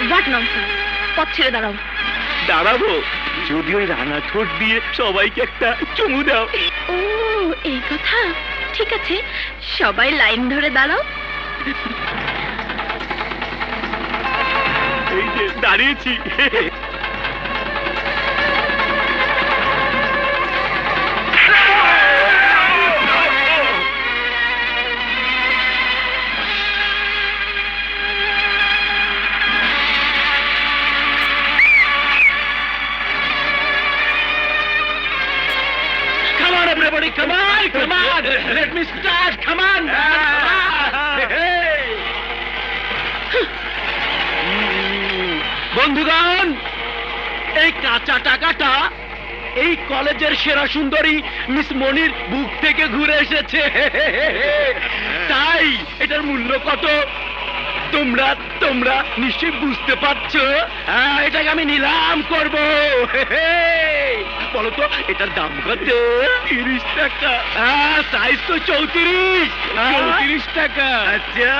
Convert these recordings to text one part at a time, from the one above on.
What nonsense, পথ ছেড়ে দাঁড়াও। দাঁড়াবো যদি ওই রাঙা ঠোঁট দিয়ে সবাইকে একটা চুমু দাও। ও এই কথা, ঠিক আছে, সবাই লাইন ধরে দাঁড়াও। এই যে দাঁড়িয়েছি। Everybody, come on, come on! Let me start, come on! বন্ধুগণ, এই কাঁচা টাকাটা এই কলেজের সেরা সুন্দরী মিস মনির বুক থেকে ঘুরে এসেছে। তাই এটার মূল্য কত তোমরা তোমরা নিশ্চয়ই বুঝতে পারছো। এটাকে আমি নিলাম করব। বলো তো এটার দাম কত? 30 টাকা। সাইজ তো 34। 34 টাকা। আচ্ছা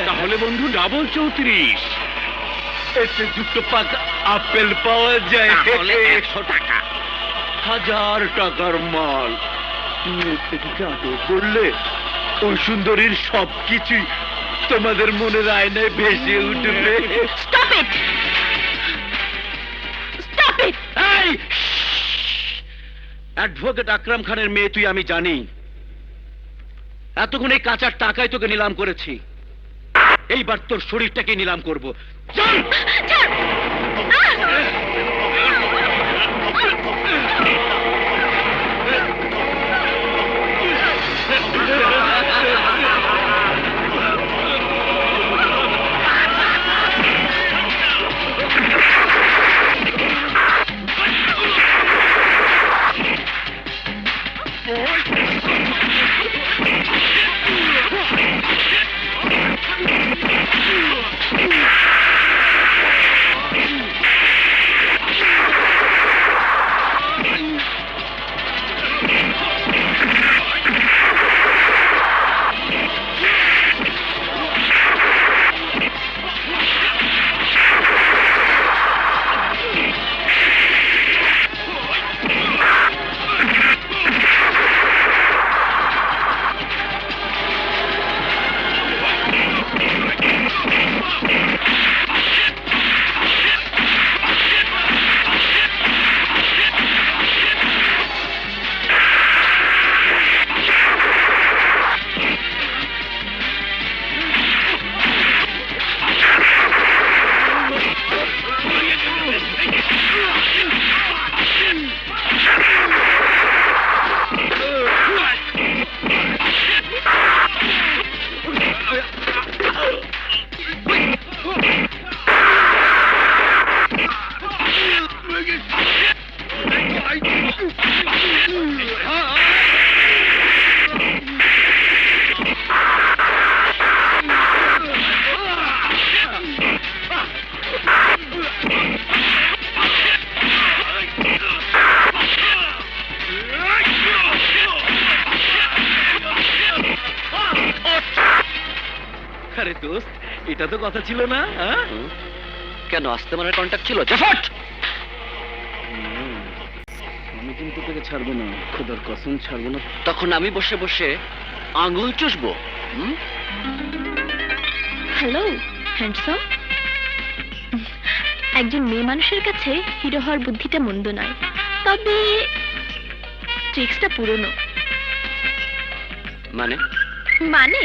তাহলে বন্ধু ডাবল 34। এতে দুটো পাকা আপেল পাওয়া যায়, তাহলে 100 টাকা। 1000 টাকার মাল। জাদু করলে ওই সুন্দরীর সবকিছুই তোমাদের মনের আয়নায় ভেসে উঠবে। Stop it, stop it. এই অ্যাডভোকেট আকরাম খানের মেয়ে তুই, আমি জানি এতক্ষণ এই কাঁচার টাকায় তোকে নিলাম করেছি, এইবার তোর শরীরটাকে নিলাম করব। চল ছাড়। আরে দোস্ত, এটা তো কথা ছিল না। কেন আসতে মারার কন্ট্যাক্ট ছিল? জাফট, আমি কিন্তু তোকে ছাড়বো না, খোদার কসম ছাড়বো না। তখন আমি বসে বসে আঙুল চুষবো। Hello handsome. একজন মেয়ে মানুষের কাছে হিরো হওয়ার বুদ্ধিটা মন্দ নয়, তবে ট্রিক্সটা পুরনো। মানে মানে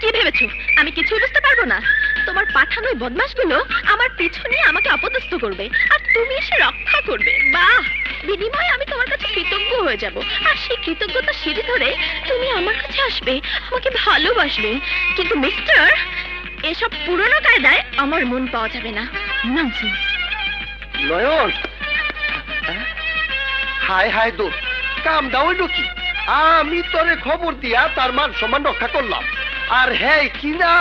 কি ভেবেছো আমি কিছুই বুঝতে পারবো না? তোমার পাঠানো বদমাশগুলো আমার পিছু নিয়ে আমাকে অপদস্থ করবে, আর তুমি এসে রক্ষা করবে। বাহ, বিনিময়ে আমি তোমার কাছে কৃতজ্ঞ হয়ে যাব, আর সেই কৃতজ্ঞতা সিঁড়ি ধরে তুমি আমার কাছে আসবে, আমাকে ভালোবাসবে। কিন্তু মিস্টার, এসব পুরনো কায়দায় আমার মন পাওয়া যাবে না। ননসেন্স। নয়ন, হায় হায় দোস্ত, কাম দাওই কি? আমি তোরে খবর দিয়া তার মান সম্মান রক্ষা করলাম, আর হ্যাঁ কিনা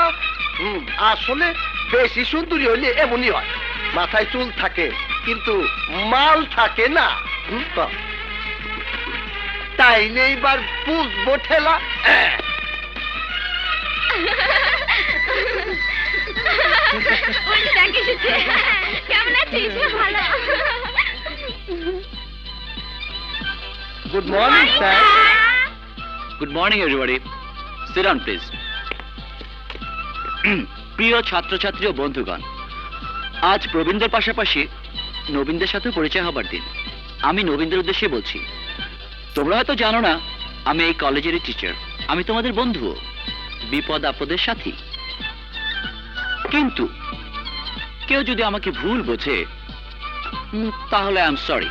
আসলে বেশি সুন্দরী হইলে এমনই হয়, মাথায় চুল থাকে কিন্তু মাল থাকে না। তাইলে এইবার বুঝবো ঠেলা। ওই দেখ এসেছে। কেমন আছিস? ভালো। Good morning sir. Good morning everybody, sit down please. প্রিয় ছাত্রছাত্রী ও বন্ধুগণ, আজ প্রবীণদের পাশাপাশি নবীনদের সাথে পরিচয় হবার দিন। আমি নবীনদের উদ্দেশ্যে বলছি, তোমরা হয়তো জানো না আমি এই কলেজেরই টিচার, আমি তোমাদের বন্ধুও, বিপদ আপদের সাথী। কিন্তু কেউ যদি আমাকে ভুল বোঝে তাহলে আই এম সরি।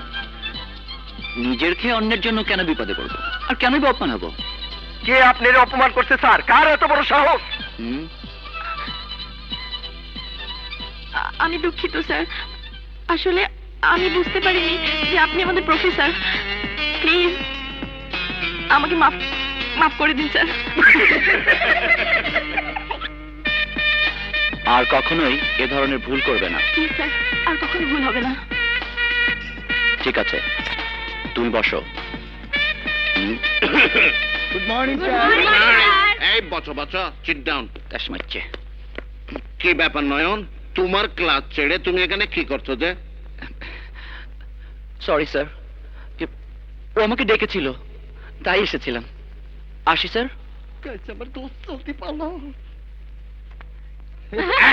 নিজের খেয়ে অন্যের জন্য কেন বিপদে পড়বো, আর কেনই বা অপমান হবো? কে আপনার অপমান করছে স্যার? কার এত বড় সাহস? আমি দুঃখিত স্যার, আসলে আমি বুঝতে পারিনি যে আপনি আমাদের প্রফেসর। প্লিজ আমাকে মাফ করে দিন স্যার। আর কখনোই এ ধরনের ভুল করবে না। প্লিজ স্যার, আর কখনো ভুল হবে না। ঠিক আছে, তুমি বসো। গুড মর্নিং এই বছো বছো, সিট ডাউন। তাস মারছে। কি ব্যাপার নয়ন, তোমার ক্লাস ছেড়ে তুমি এখানে কি করছো যে? সরি স্যার, ও আমাকে ডেকেছিল তাই এসেছিলাম। আসি স্যার। আমার দোস্ত চলতে পারলো।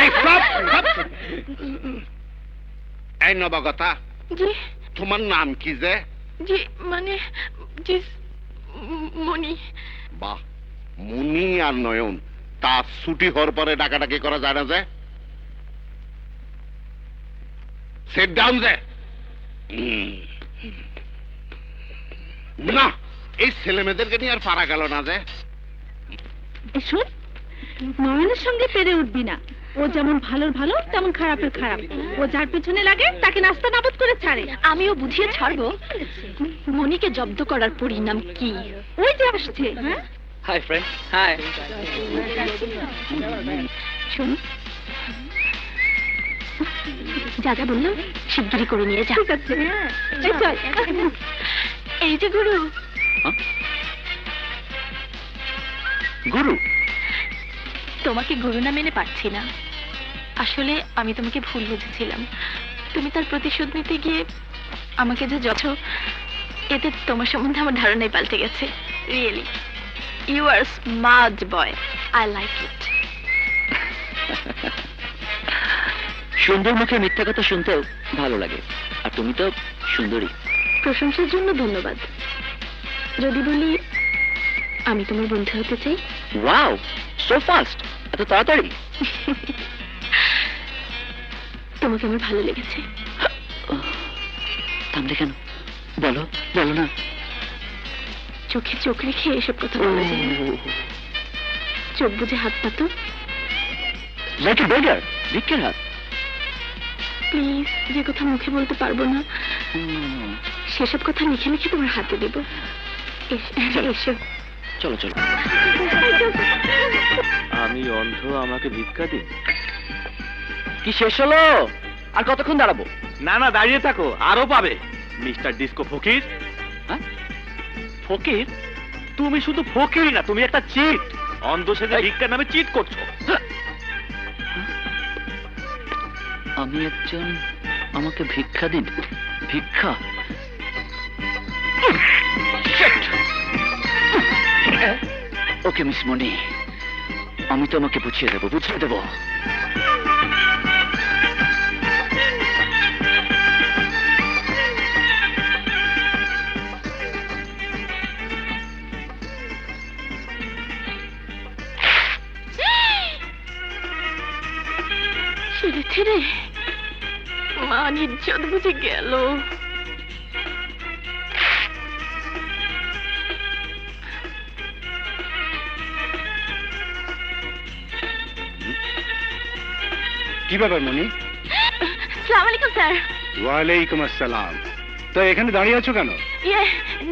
এই stop, stop। এই নবাগতা, জি তোমার নাম কি যে? জি মানে জি মনি। বাহ, মুনি আর নয়ন, তা ছুটি হওয়ার পরে ডাকাডাকি করা যায় না যে? সিট ডাউন যে। না, এই ছেলে মেয়েদেরকে নিয়ে আর পারা গেল না যে। শোন, নয়নের সঙ্গে পেরে উঠবি না। ও যেমন ভালোর ভালো তেমন খারাপের খারাপ। ও যার পেছনে লাগে তাকে নাস্তা নাবুদ করে ছাড়ে। আমিও বুঝিয়ে ছাড়বো মনিকে জব্দ করার পরিণাম কি। ওই যে আসছে। হ্যাঁ, হাই ফ্রেন্ড। হাই। শোন, যা যা বললাম শিগগিরই করে নিয়ে যা। ঠিক আছে। এই চল। এই যে গুরু, গুরু? তোমাকে গুরু না মেনে পারছি না। আসলে আমি তোমাকে ভুল বুঝেছিলাম। তুমি তার প্রতিশোধ নিতে গিয়ে আমাকে যে যছ, এতে তোমার সম্বন্ধে আমার ধারণাই পাল্টে গেছে। Really you are smart boy, I like it. সুন্দর মুখে মিথ্যা কথা শুনতেও ভালো লাগে, আর তুমি তো সুন্দরী। প্রশংসার জন্য ধন্যবাদ। যদি বলি আমি তোমার বন্ধু হতে চাই। ওয়াও, সো ফাস্ট, এত তাড়াতাড়ি? তোমাকে আমার ভালো লেগেছে। থামলে কেন? বলো, বলো না। চোখে চোখ রেখে এসব কথা বলা যায় না। চোখ বুঝে হাত পাতো। লাইক এ বেগার, ভিক্ষের হাত। প্লিজ, যে কথা মুখে বলতে পারবো না সেসব কথা লিখে লিখে তোমার হাতে দেব। এসো। চলো চলো। আমি অন্ধ, আমাকে ভিক্ষা দিন। কি শেষ হলো? আর কতক্ষণ দাঁড়াবো? না না, দাঁড়িয়ে থাকো, আরো পাবে। মিস্টার ডিস্কো ফকির। হ্যাঁ? ফকির? তুমি শুধু ফকির না, তুমি একটা চিট। অন্ধ সেজে ভিক্ষার নামে চিট করছো। আমি একজন, আমাকে ভিক্ষা দিন। ভিক্ষা? ওকে মিস মনি, আমি তোমাকে বুঝিয়ে দেবো, বুঝিয়ে দেবো। ছেড়ে ছেড়ে মান ইজ্জত বুঝে গেল। কি ব্যাপার মনি? আসসালামু আলাইকুম স্যার। ওয়ালাইকুম আসসালাম। তো এখানে দাঁড়িয়ে আছো কেন? ইয়ে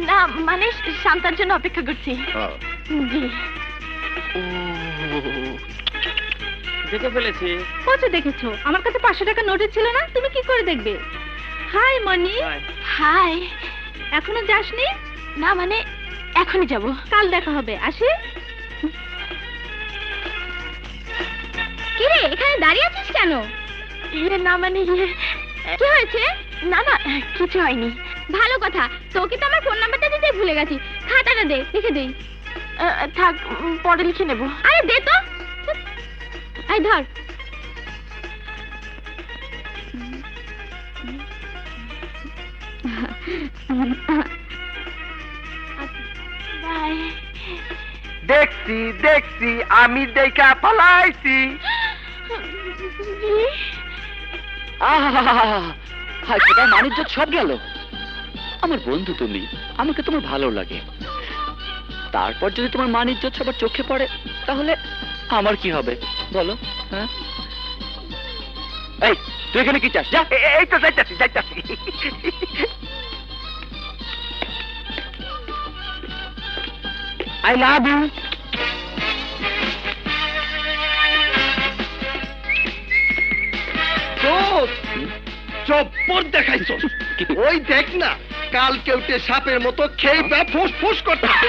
না, মানে শান্তার জন্য অপেক্ষা করছি। জি। দেখে ফেলেছি। ও যে দেখেছো, আমার কাছে 500 টাকা নোটে ছিল না, তুমি কি করে দেখবে? হাই মনি। হাই। এখনো যাসনি? না মানে এখনই যাব। কাল দেখা হবে, আসি। কি রে, এখানে দাঁড়িয়ে আছিস কেন? না মানে কি হয়েছে? না না কিছু হয়নি। ভালো কথা, তোকে তো আমার ফোন নাম্বারটা দিতে ভুলে গেছি। খাতাটা দে, লিখে দেই। থাক, পরে লিখে নেব। আরে দে তো। আই ধর। বাই। দেখছি দেখছি, আমি দেখা পালাইছি। হায় খোদা, মানিজ্জত সব গেল। আমার বন্ধু তুমি, আমাকে তোমার ভালো লাগে। তারপর যদি তোমার মানিজ্জত সবার চোখে পড়ে তাহলে আমার কি হবে বলো? হ্যাঁ, এই তুই এখানে কি চাস? যা। এই তো যাইতাছি যাইতাছি। I love you. চপ্পর দেখাইছ। ওই দেখ না, কাল কেউটে সাপের মতো খেয়ে পা ফুস ফুস করতেছে।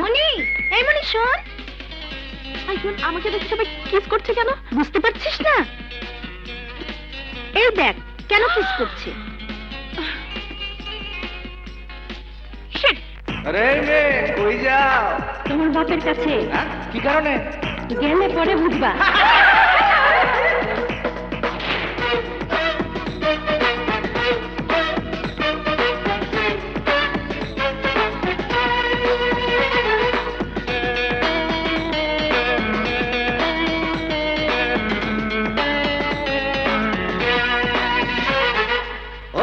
মনি, এই মনি শোন। আই শোন, আমাকে দেখে সবাই কিস করছে কেন? বুঝতে পারছিস না? এই দেখ কেন কিস করছে। শিট। আরে মে কই যাও? তোমার বাপের কাছে। কি কারণে? গেলে পরে বুঝবা।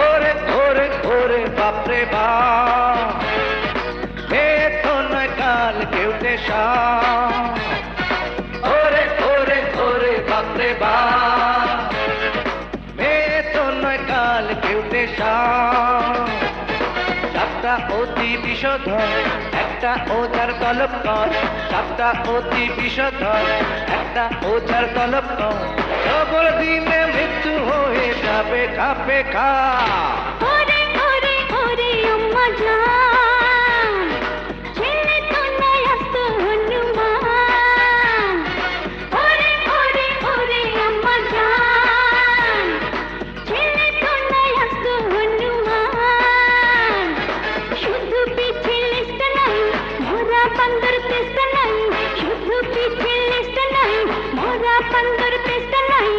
ওরে ওরে ওরে বাপরে বাপ, এ তো নয় কাল কেউটে সাপ। ওরে ওরে ওরে বাপরে বাপ, এ তো নয় কাল কেউটে সাপ। সাপটা অতি বিষধর, একটা ওঝার তলব কর। সাপটা অতি বিষধর, একটা ওঝার তলব কর। খবর দিনে মৃত্যু হয়ে যাবে খাপে খা। ওরে ওরে ওরে আম্মা জান, ছেলে তো নয় আস্ত হনুমান। ওরে ওরে ওরে আম্মা জান, ছেলে তো নয় আস্ত হনুমান। শুধু পিছে লিস্ট নাই, মোরা পান্দর পেস্ট নাই। শুধু পিছে লিস্ট নাই, মোরা পান্দর পেস্ট নাই।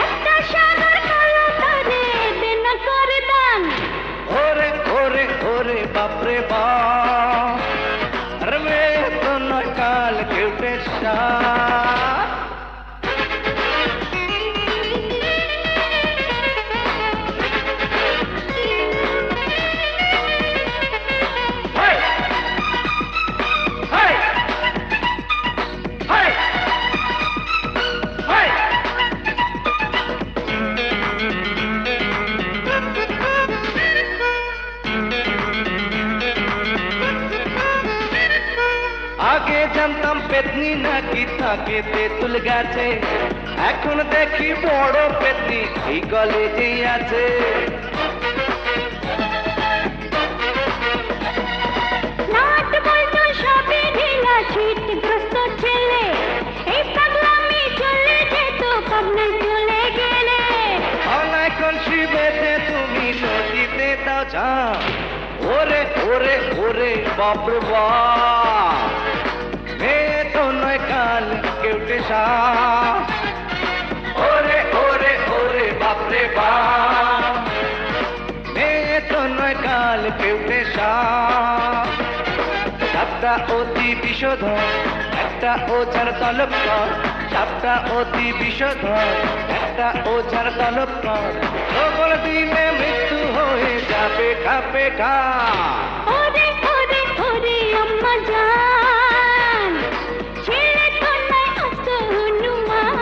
একটা সাগর কালো তারে দেন করে দান। ওরে ওরে ওরে বাপরে বাপ, আরে মে তো নয় কাল কেউটে সাপ। High high high high. আগে জানতাম পেতনি নাকি থাকে তেঁতুল গাছে, এখন দেখি বড় পেতনি এই কলেজেই আছে। নাট বলতো সবে ঢিলা ছিটগ্রস্ত ছেলে, এই পাগলামি চলে যেত পাবনায় চলে গেলে। অনাইকন শিবেতে তুমি নদীতে দাও ঝাঁপ। ওরে ওরে ওরে বাপরে বাপ, মে তো নয় কাল কেউটে সাপ। ওরে ওরে ওরে বাপরে বাপ, মে তো নয় কাল কেউটে সাপ। সাপটা অতি বিষধর, একটা ওঝার তলব কর। সাপটা অতি বিষধর, একটা ওঝার তলব কর। খবর দিনে মৃত্যু হয়ে যাবে খাপে খা। ওরে ওরে ওরে আম্মা জান, ছেলে তো নয় আস্ত হনুমান।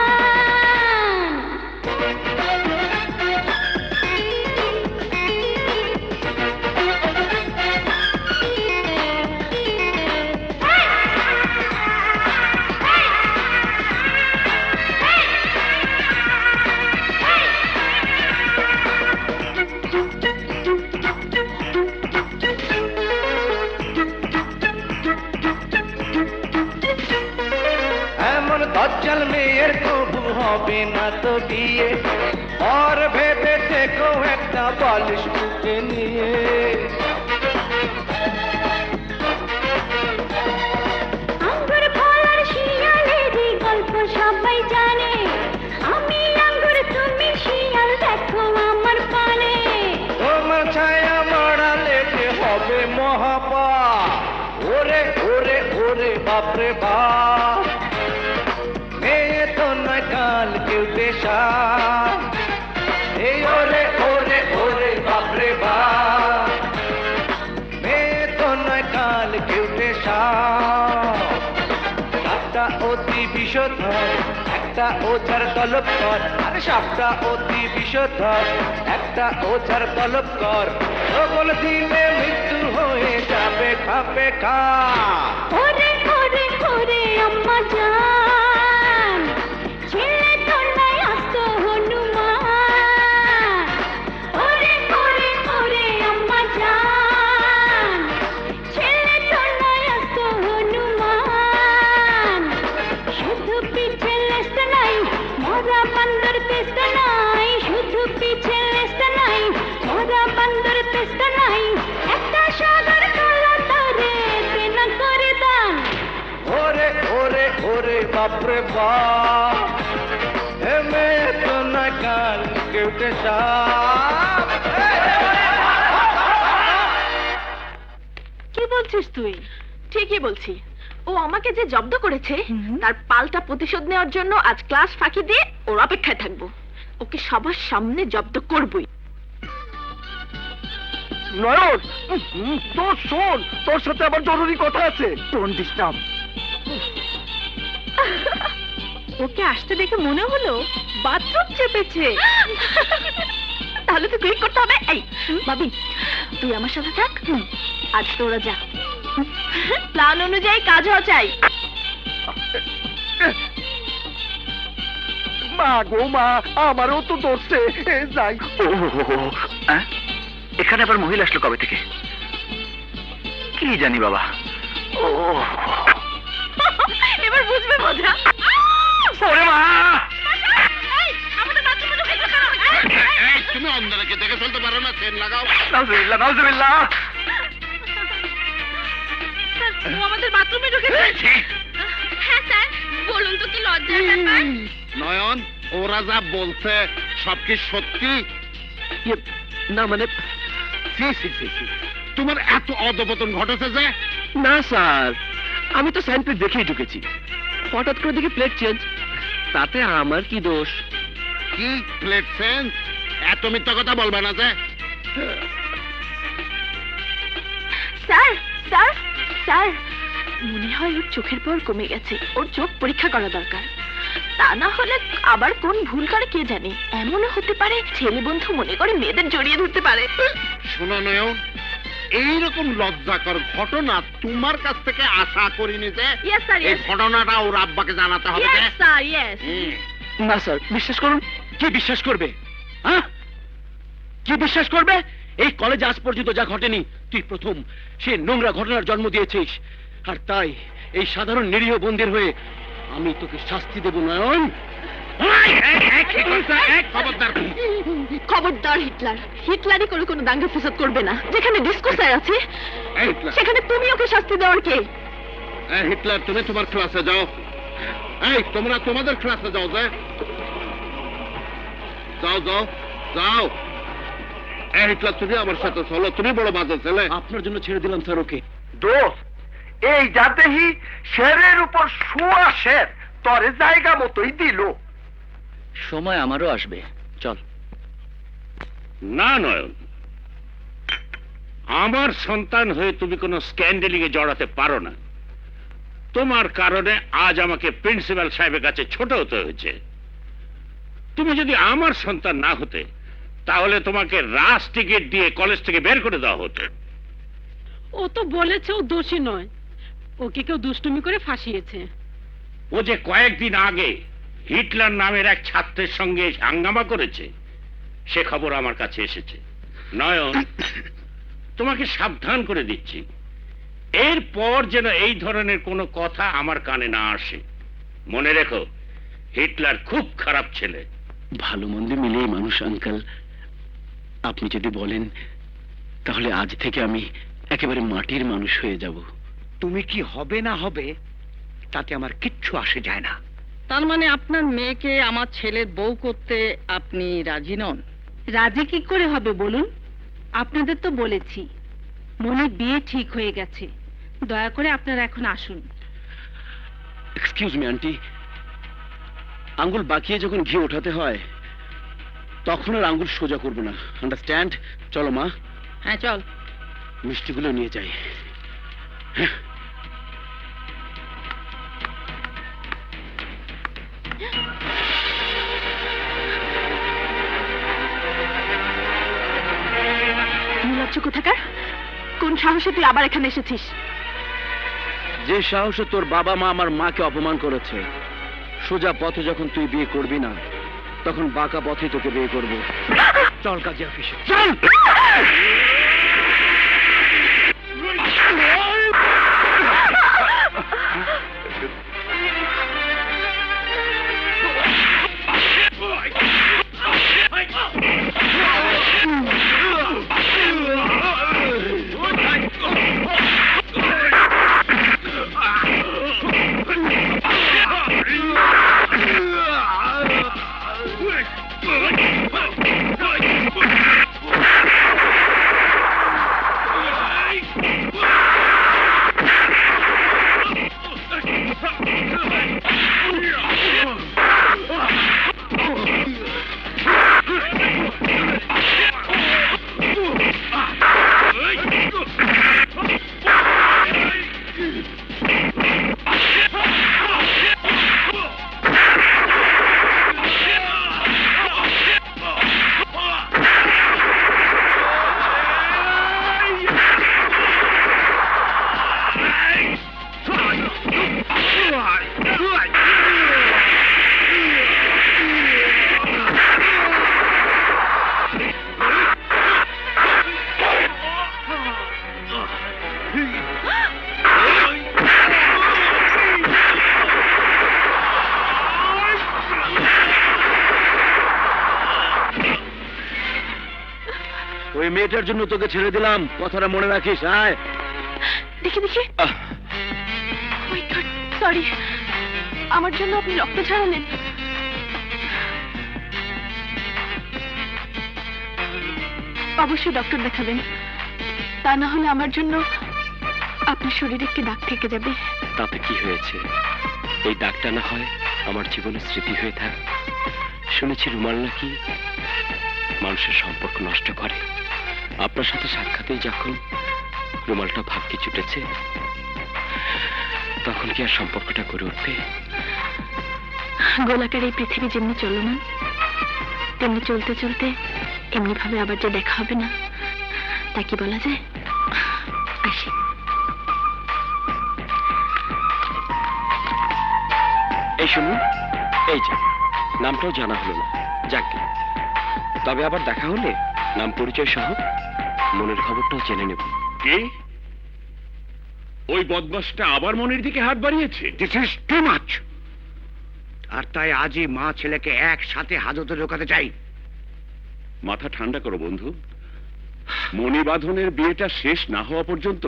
বাচাল মেয়ের কবু হবে না তো বিয়ে আর ভেবে দেখো একটা বালিশ বুকে নিয়ে আঙ্গুর ফলার শিয়ালেরই গল্প সবাই জানে আমি আঙ্গুর তুমি শিয়াল দেখো আমার পানে তোমার ছায়া মারালে যে হবে মহাপাপ ওরে ওরে ওরে বাপরে বাপ মেয়ে তো নয় কাল কেউ দেশা এই ওরে ওরে ওরে বাপরে বাপ মেয়ে তো নয় কাল কেউ দেশা সাতটা অতি বিষধর একটা ওঝার তলব কর আরে সাতটা অতি বিষধর একটা ওঝার তলব কর সকল দিনে মৃত্যু হয়ে যাবে খাপে খা ওরে ওরে ওরে আম্মা জান ছেলে তোর নাই আস্ত হনুমান ওরে ওরে ওরে আম্মা জান ছেলে তোর নাই আস্ত হনুমান শুধু পিছে লেস্তা নাই মরা বান্দর পেস্তা নাই শুধু পিছে লেস্তা নাই মরা বান্দর পেস্তা নাই একটা সাগর কালা তারে তেনা করে দান ওরে ওরে ওরে বাপরে বাপ হে মেয়ে তো না কাল কেউটে সাপ কি বলছিস তুই ঠিকই বলছি ও আমাকে যে জব্দ করেছে তার পাল্টা প্রতিশোধ নেওয়ার জন্য আজ ক্লাস ফাঁকি দিয়ে ওর অপেক্ষায় থাকবো ওকে সবার সামনে জব্দ করবই নয়ন তোর শোন তোর সাথে আবার জরুরি কথা আছে ডোন্ট ডিস্টার্ব ওকে আসতে দেখে মনে হলো বাথরুম চেপেছে তাহলে তো ক্লিক করতে হবে এই ভাবি তুই আমার সাথে থাক আজ তোরা যা প্ল্যান অনুযায়ী কাজ হওয়া চাই মা গো মা আমারও তো ধরছে যাই এখানে আবার মহিলা আসলো কবে থেকে কি জানি বাবা ও এবার বুঝবে মজা ওরে মা এই, আমাদের বাথরুমে ঢুকে গেল কেন? তুমি অন্ধরাকে দেখে ফেলতে পারো না সেন লাগাও নাউজুবিল্লাহ নাউজুবিল্লাহ স্যার, ও আমাদের বাথরুমে ঢুকেছে হ্যাঁ স্যার বলুন তো কি লজ্জার ব্যাপার নয়ন ওরা যা বলছে সব কি সত্যি না মানে সি সি সি সি তোমার এত অধপতন ঘটেছে যে না স্যার আমি তো সাইনপ্লেট দেখেই ঢুকেছি হঠাৎ করে দেখি প্লেট চেঞ্জ তাতে আমার কি দোষ কি প্লেট সেন্স এত মিথ্যা কথা বলবে না যে স্যার স্যার স্যার মনে হয় ওর চোখের পাওয়ার কমে গেছে ওর চোখ পরীক্ষা করা দরকার তা না হলে আবার কোন ভুল করে কে জানে এমনও হতে পারে ছেলে বন্ধু মনে করে মেয়েদের জড়িয়ে ধরতে পারে শোনো নয়ন এইরকম লজ্জাকর ঘটনা তোমার কাছ থেকে আশা করিনি যে ইয়েস স্যার এই ইয়েস ঘটনাটা ওর আব্বাকে জানাতে হবে যে ইয়েস স্যার ইয়েস হুম। না স্যার বিশ্বাস করুন কি বিশ্বাস করবে হ্যাঁ কি বিশ্বাস করবে এই কলেজে আজ পর্যন্ত যা ঘটেনি তুই প্রথম সে নোংরা ঘটনার জন্ম দিয়েছিস আর তাই এই সাধারণ নিরীহ বন্দির হয়ে আমি তোকে শাস্তি দেব নয়ন খবরদার খবরদার হিটলার হিটলারই কোনো দাঙ্গা ফসাদ করবে না যেখানে ডিসকো স্যার আছে এই হিটলার, সেখানে তুমি ওকে শাস্তি দেওয়ার কে এই হিটলার তুমি তোমার ক্লাসে যাও এই তোমরা তোমাদের ক্লাসে যাও যে যাও যাও যাও এই হিটলার তুমি আমার সাথে চলো তুমি বড় বাজে ছেলে আপনার জন্য ছেড়ে দিলাম স্যার ওকে দোষ এই যাতেই শেরের উপর শোয়া শের তরে জায়গা মতোই দিল সময় আমারও আসবে চল না নয়ন আমার সন্তান হয়ে তুমি কোনো স্ক্যান্ডেলিং এ জড়াতে পারো না তোমার কারণে আজ আমাকে প্রিন্সিপাল সাহেবের কাছে ছোট হতে হয়েছে তুমি যদি আমার সন্তান না হতে তাহলে তোমাকে রাস টিকিট দিয়ে কলেজ থেকে বের করে দেওয়া হতো ও তো বলেছে ও দোষী নয় ওকে কেউ দুষ্টুমি করে ফাঁসিয়েছে ও যে কয়েকদিন আগে হিটলার নামের এক ছাত্রের সঙ্গে হাঙ্গামা করেছে সে খবর আমার কাছে এসেছে নয়ন তোমাকে সাবধান করে দিচ্ছি এরপর যেন এই ধরনের কোনো কথা আমার কানে না আসে মনে রেখো হিটলার খুব খারাপ ছেলে। ভালো মন্দ মিলিয়ে মানুষ আঙ্কেল। আপনি যদি বলেন তাহলে আজ থেকে আমি একেবারে মাটির মানুষ হয়ে যাব। তুমি কি হবে না হবে তাতে আমার কিচ্ছু আসে যায় না। তার মানে আপনার মেয়েকে আমার ছেলের বউ করতে আপনি রাজি নন? রাজি কি করে হবে বলুন? আপনাদের তো বলেছি মনে বিয়ে ঠিক হয়ে গেছে, দয়া করে আপনারা এখন আসুন। এক্সকিউজ মি আন্টি, আঙ্গুল বাঁকিয়ে যখন ঘি ওঠাতে হয় তখন আর আঙ্গুল সোজা করব না, আন্ডারস্ট্যান্ড? চলো মা, হ্যাঁ চল। মিষ্টিগুলো নিয়ে যাই। হ্যাঁ। নির্লজ্জ কোথাকার, কোন সাহসে তুই আবার এখানে এসেছিস? যে সাহসে তোর বাবা মা আমার মাকে অপমান করেছে, সোজা পথে যখন তুই বিয়ে করবি না তখন বাঁকা পথে তোকে বিয়ে করব। চল কাজী অফিসে চল। ওই মেয়েটার জন্য তোকে ছেড়ে দিলাম, কথাটা মনে রাখিস। আয় দেখি দেখি। সরি, আমার জন্য আপনি রক্ত ঝরালেন। অবশ্যই ডক্টর দেখাবেন, তা না হলে আমার জন্য আপনার শরীরে একটি দাগ থেকে যাবে। তাতে কি হয়েছে? এই দাগটা না হয় আমার জীবনের স্মৃতি হয়ে থাক। শুনেছি রুমাল নাকি মানুষের সম্পর্ক নষ্ট করে। আপনার সাথে সাক্ষাতেই যখন রুমালটা ভাগ্যে ছুটেছে, তখন কি আর সম্পর্কটা গড়ে উঠবে? গোলাকার এই পৃথিবী যেমনি চলমান, তেমনি চলতে চলতে এমনি ভাবে আবার যে দেখা হবে না, তা কি বলা যায়? আসি। এই শুনুন, এই যে নামটাও জানা হলো না, যাকে তবে আবার দেখা হলে নাম পরিচয় সহ মনের খবরটাও জেনে নেব। কি? ওই বদমাসটা আবার মনের দিকে হাত বাড়িয়েছে? This is too much. আর তাই আজই মা ছেলেকে একসাথে হাজতে ঢোকাতে চাই। মাথা ঠান্ডা করো বন্ধু, মণিবাঁধনের বিয়েটা শেষ না হওয়া পর্যন্ত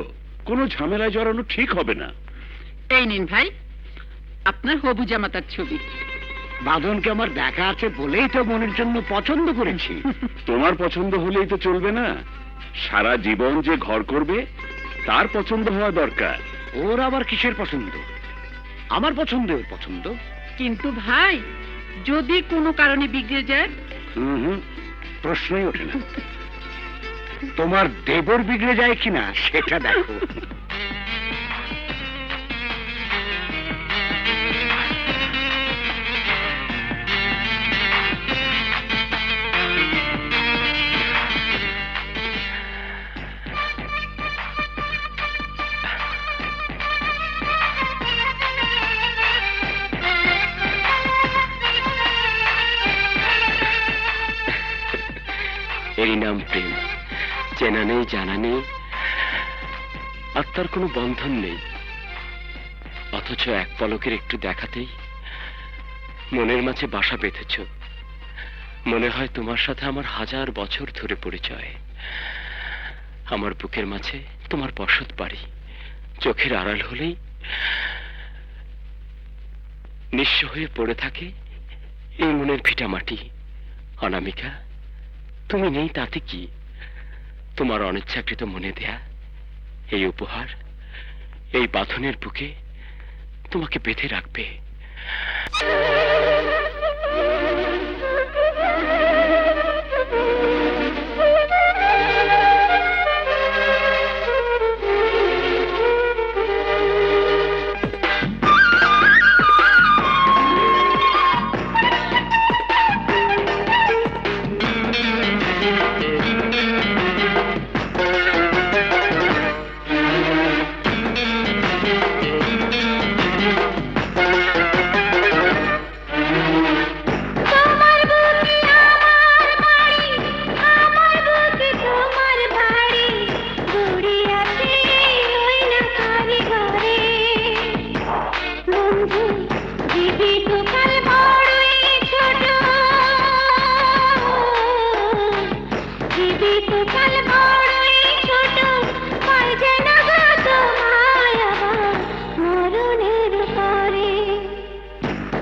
কোনো ঝামেলায় জড়ানো ঠিক হবে না। এই নিন ভাই আপনার হবু জামাতার ছবি। বাঁধনকে আমার দেখা আছে বলেই তো মনের জন্য পছন্দ করেছি। তোমার পছন্দ হলেই তো চলবে না, সারা জীবন যে ঘর করবে তার পছন্দ হওয়া দরকার। ওর আবার কিসের পছন্দ? আমার পছন্দ ওর পছন্দ। কিন্তু ভাই যদি কোনো কারণে বিগড়ে যায়? হুম, প্রশ্নই ওঠে না। তোমার দেবর বিগড়ে যায় কিনা সেটা দেখো। এরই নাম প্রেম। চেনা নেই, জানা নেই, আত্মার কোনো বন্ধন নেই, অথচ এক পলকের একটু দেখাতেই মনের মাঝে বাসা বেঁধেছ। মনে হয় তোমার সাথে আমার 1000 বছর ধরে পরিচয়। আমার বুকের মাঝে তোমার বসত বাড়ি, চোখের আড়াল হলেই নিঃস্ব হয়ে পড়ে থাকে এই মনের ভিটামাটি। অনামিকা, তুমি নেই তাতে কি? তোমার অনিচ্ছাকৃত মনে দেয়া এই উপহার এই বাঁধনের বুকে তোমাকে বেঁধে রাখবে।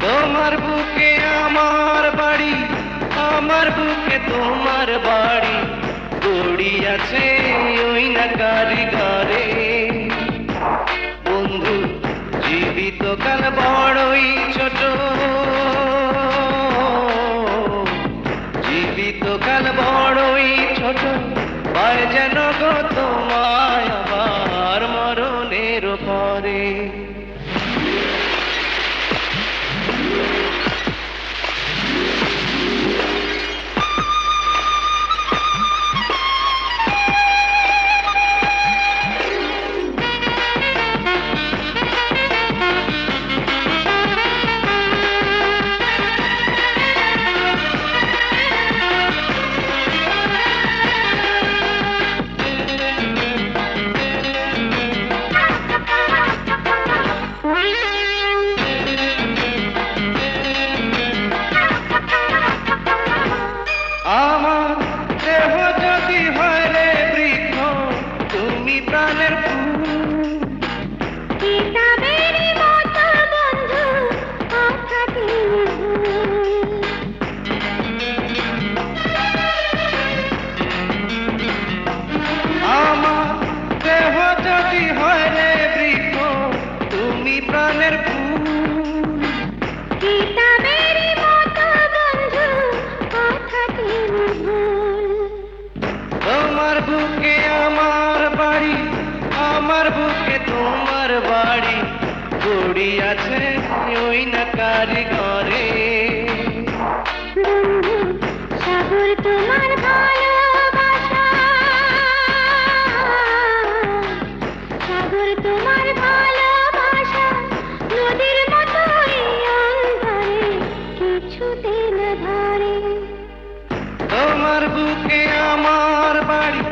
তোমার বুকে আমার বাড়ি, আমার বুকে তোমার বাড়ি, গড়ি আছে ওই না কারিগরে। বন্ধু জীবিত কাল বড়ই ছোট, জীবিত কাল বড়ই ছোট, পায় যেন গো তোমায় আবার মরণের পরে। আমার দেহ যদি হয় রে বৃক্ষ, তুমি প্রাণের আমার দেহ যদি হয় রে বৃক্ষ, তুমি প্রাণের তোমার বুকে আমার বাড়ি, আমার বুকে তোমার বাড়ি, গড়ি আছে ওই না কারিগরে। সাগর তোমার ভালোবাসা, সাগর তোমার ভালোবাসা, নদীর মতোই অন্ধকারে কিছুতে না ধরে। তোমার বুকে আমার বাড়ি,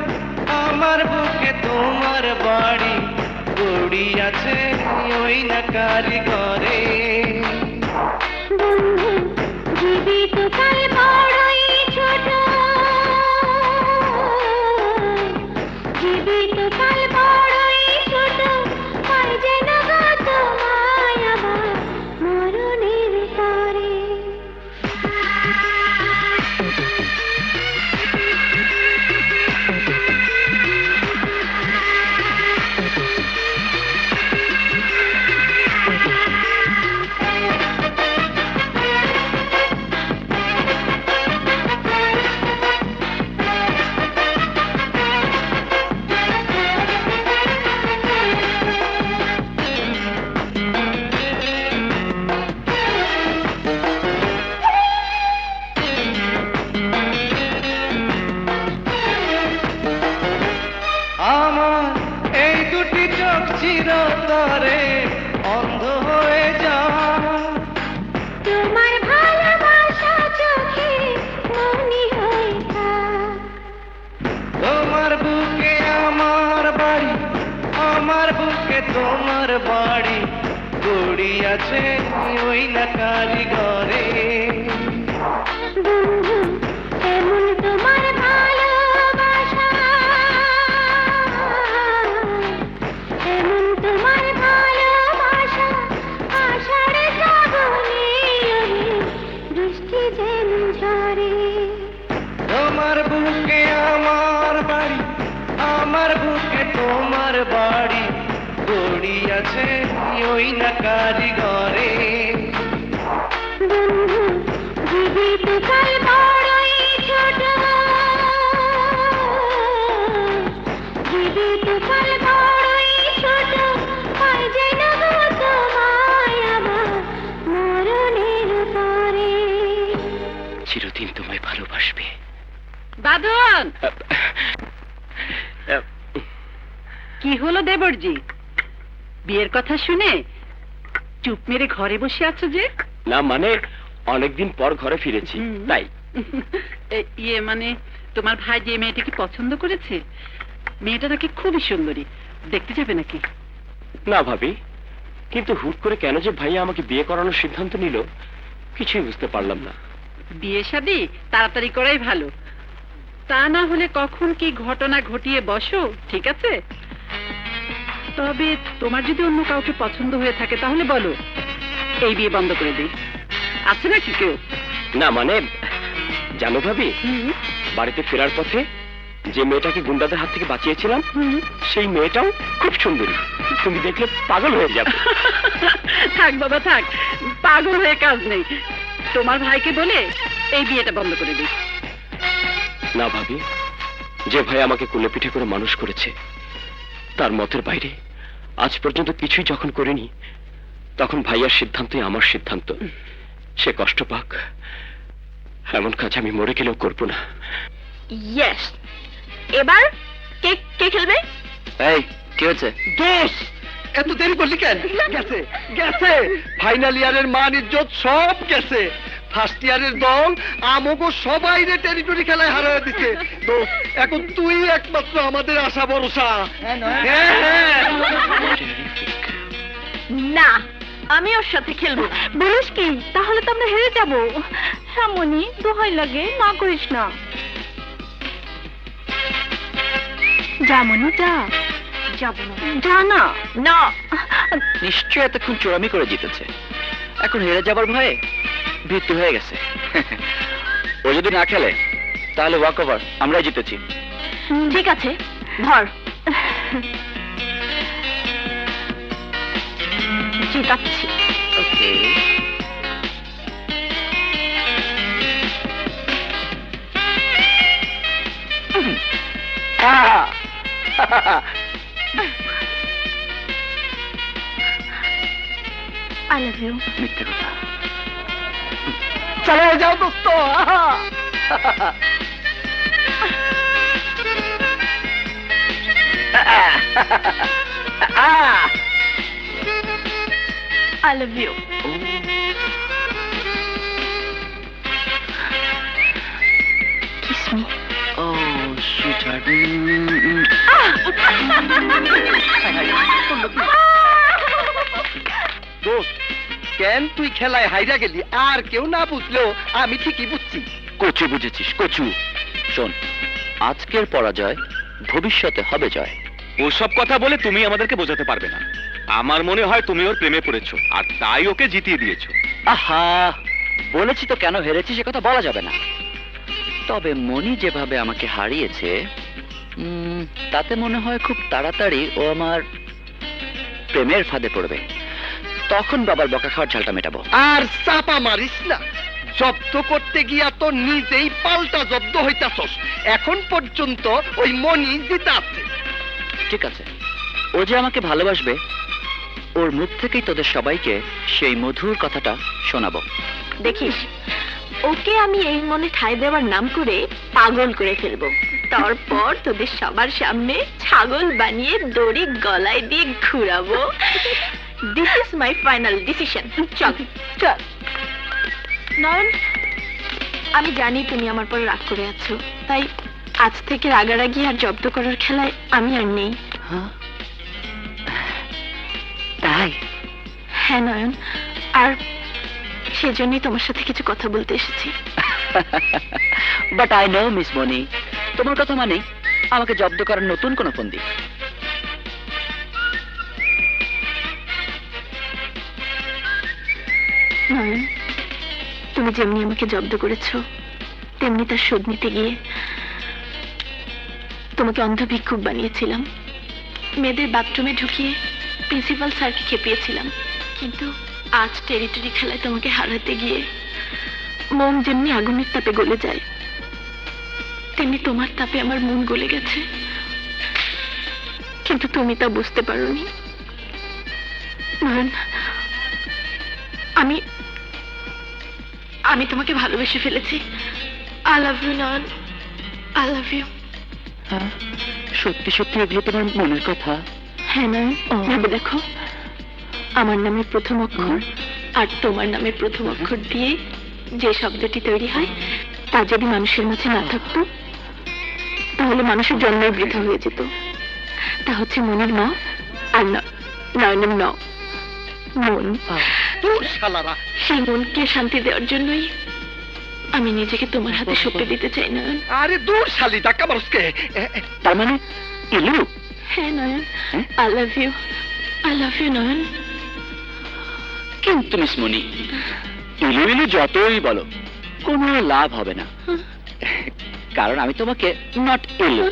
আমার বুকে তোমার বাড়ি, গড়ি আছে ওই না কারিগরে। বন্ধু জীবিত কাল বড়ই ছোট, জীবিত কাল বড়ই ছোট, পায় যেন গো তোমায় আবার মরণের তরে। আমার এই দুটি চোখ চিরতরে অন্ধ হয়ে যায়, তোমার ভালোবাসা চোখে মনি হয়ে থাক। তোমার বুকে আমার বাড়ি, আমার বুকে তোমার বাড়ি, গড়ি গড়িয়াছে ওই না কারিগরে। বন্ধু এমন তোমার ভালোবাসা, এমন তোমার ভালোবাসা, আষাঢ়ে শ্রাবণে ওরে বৃষ্টি যেন ঝরে। তোমার বুকে আমার বাড়ি, আমার বুকে তোমার বাড়ি, গড়িয়াছে ওই না কারিগরে। বন্ধু জীবিত কাল বড়ই ছোট, জীবিত কাল বড়ই ছোট, পাই যেন গো তোমায় আবার মরণের পরে। চিরদিন তোমায় ভালোবাসবে। বাঁধন, কি হলো দেবরজি? বিয়ের কথা শুনে চুপ মেরে ঘরে বসে আছো যে? না মানে অনেকদিন পর ঘরে ফিরেছি তাই। ইয়ে মানে তোমার ভাই যে মেয়েটাকে পছন্দ করেছে, মেয়েটা নাকি খুবই সুন্দরী, দেখতে যাবে নাকি? না ভাবি, কিন্তু হুট করে কেন যে ভাইয়া আমাকে বিয়ে করানোর সিদ্ধান্ত নিল কিছুই বুঝতে পারলাম না। বিয়ে শাদী তাড়াতাড়ি করাই ভালো, তা না হলে কখন কি ঘটনা ঘটিয়ে বসো। ঠিক আছে, তবে তোমার যদি অন্য কাউকে পছন্দ হয়ে থাকে তাহলে বলো, এই বিয়ে বন্ধ করে দিই। আছে নাকি কেউ? না মানে জানো ভাবি, বাড়িতে ফেরার পথে যে মেয়েটাকে গুন্ডাদের হাত থেকে বাঁচিয়েছিলাম সেই মেয়েটাও খুব সুন্দরী, তুমি দেখলে পাগল হয়ে যাবে। থাক বাবা থাক, পাগল হয়ে কাজ নেই। তোমার ভাইকে বলে এই বিয়েটা বন্ধ করে দিই। না ভাবি, যে ভাই আমাকে কোলে পিঠে করে মানুষ করেছে তার মতের বাইরে আজ পর্যন্ত কিছুই যখন করিনি, তখন ভাইয়ার সিদ্ধান্তই আমার সিদ্ধান্ত। সে কষ্ট পাক, এমন কাজ আমি মরে গেলেও করবো না। ইয়েস, এবার কে কে খেলবে? এই কি হচ্ছে? দোষ, এত দেরি করলি কেন? গেছে গেছে, ফাইনাল ইয়ারের মান ইজ্জত সব গেছে। ফার্স্ট ইয়ারের দল আমগো সবাই রে টেরিটরি খেলায় হারিয়ে দিচ্ছে। দোষ, এখন তুই একমাত্র আমাদের আশা ভরসা। হ্যাঁ হ্যাঁ। না, আমি ওর সাথে খেলবো। বলিস কি? তাহলে তো আমরা হেরে যাবো। সামনি দোহাই লাগে, না করিস না। যেমনই যা, যাবো না, যা না। না, নিশ্চয় এতক্ষণ চোরামি করে জিতেছে, এখন হেরে যাবার ভয়ে মৃত্যু হয়ে গেছে। ও যদি না খেলে তাহলে ওয়াক ওভার, আমরাই জিতেছি। ঠিক আছে, ধর। জিতাচ্ছি। ওকে। I love you. মিথ্যে কথা। চলো যাও দোস্ত। I love you. Kiss me. ও সুইটহার্ট। দোস্ত, কেন তুই খেলায় হাইরা গেলি? আর কেউ না বুঝলেও আমি ঠিকই বুঝছি। কচু বুঝেছিস, কচু। শোন, আজকের পরাজয় ভবিষ্যতে হবে জয়। ওসব কথা বলে তুমি আমাদেরকে বোঝাতে পারবে না। আমার মনে হয় তুমি ওর প্রেমে পড়েছো আর তাই ওকে জিতিয়ে দিয়েছো। আহা, বলেছি তো কেন হেরেছি সে কথা বলা যাবে না। তবে মনি যেভাবে আমাকে হারিয়েছে, তাতে মনে হয় খুব তাড়াতাড়ি ও আমার প্রেমের ফাঁদে পড়বে। তখন বাবার বকা খাওয়ার ঝালটা মেটাবো। আর চাপা মারিস না, জব্দ করতে গিয়া তো নিজেই পাল্টা জব্দ হইতাছস। এখন পর্যন্ত ওই মনি জিতে আছে। ঠিক আছে, ও যে আমাকে ভালোবাসবে, ওর মুখ থেকেই তোদের সবাইকে সেই মধুর কথাটা শোনাবো। দেখিস, ওকে আমি এই মনে ঠাঁই দেওয়ার নাম করে পাগল করে ফেলবো। তারপর তোদের সবার সামনে ছাগল বানিয়ে দড়ি গলায় দিয়ে ঘুরাবো। This is my final decision. চল চল। নয়ন, আমি জানি তুমি আমার পর রাগ করে আছো, তাই আজ থেকে রাগারাগি আর জব্দ করার খেলায় আমি আর নেই। হ্যাঁ? তাই? হ্যাঁ নয়ন, আর সেজন্যই তোমার সাথে কিছু কথা বলতে এসেছি। বাট আই নো মিস মনি, তোমার কথা মানে আমাকে জব্দ করার নতুন কোনো ফন্দি। নয়ন, তুমি যেমনি আমাকে জব্দ করেছো, তেমনি তার শোধ নিতে গিয়ে তোমাকে অন্ধ ভিক্ষুক বানিয়েছিলাম। মেয়েদের বাথরুমে ঢুকিয়ে প্রিন্সিপাল স্যারকে খেপিয়েছিলাম। কিন্তু আজ টেরিটরি খেলায় তোমাকে হারাতে গিয়ে মন যেমনি আগুনের তাপে গলে যায়, তেমনি তোমার তাপে আমার মন গলে গেছে। কিন্তু তুমি তা বুঝতে পারোনি। নয়ন, আমি আমি তোমাকে ভালোবেসে ফেলেছি। I love you Nayan, I love you. সত্যি সত্যি এগুলো তোমার মনের কথা? হ্যাঁ নয়ন, ভেবে দেখো, আমার নামের প্রথম অক্ষর আর তোমার নামের প্রথম অক্ষর দিয়ে যে শব্দটি তৈরি হয়, তা যদি মানুষের মাঝে না থাকতো তাহলে মানুষের জন্মই বৃথা হয়ে যেত। তা হচ্ছে মনের ন আর নয়নের ন, মন। দূর শালারা, সেই মনকে শান্তি দেওয়ার জন্যই আমি নিজেকে তোমার হাতে সঁপে দিতে চাই নয়ন। আরে দূর শালি, ধাক্কা মারুসকে। তার মানে ইলু? হ্যাঁ Nayan, I love you, I love you Nayan. কিন্তু মিস মনি, ইলু ইলু যতই বলো কোনো লাভ হবে না, কারণ আমি তোমাকে নট ইলু,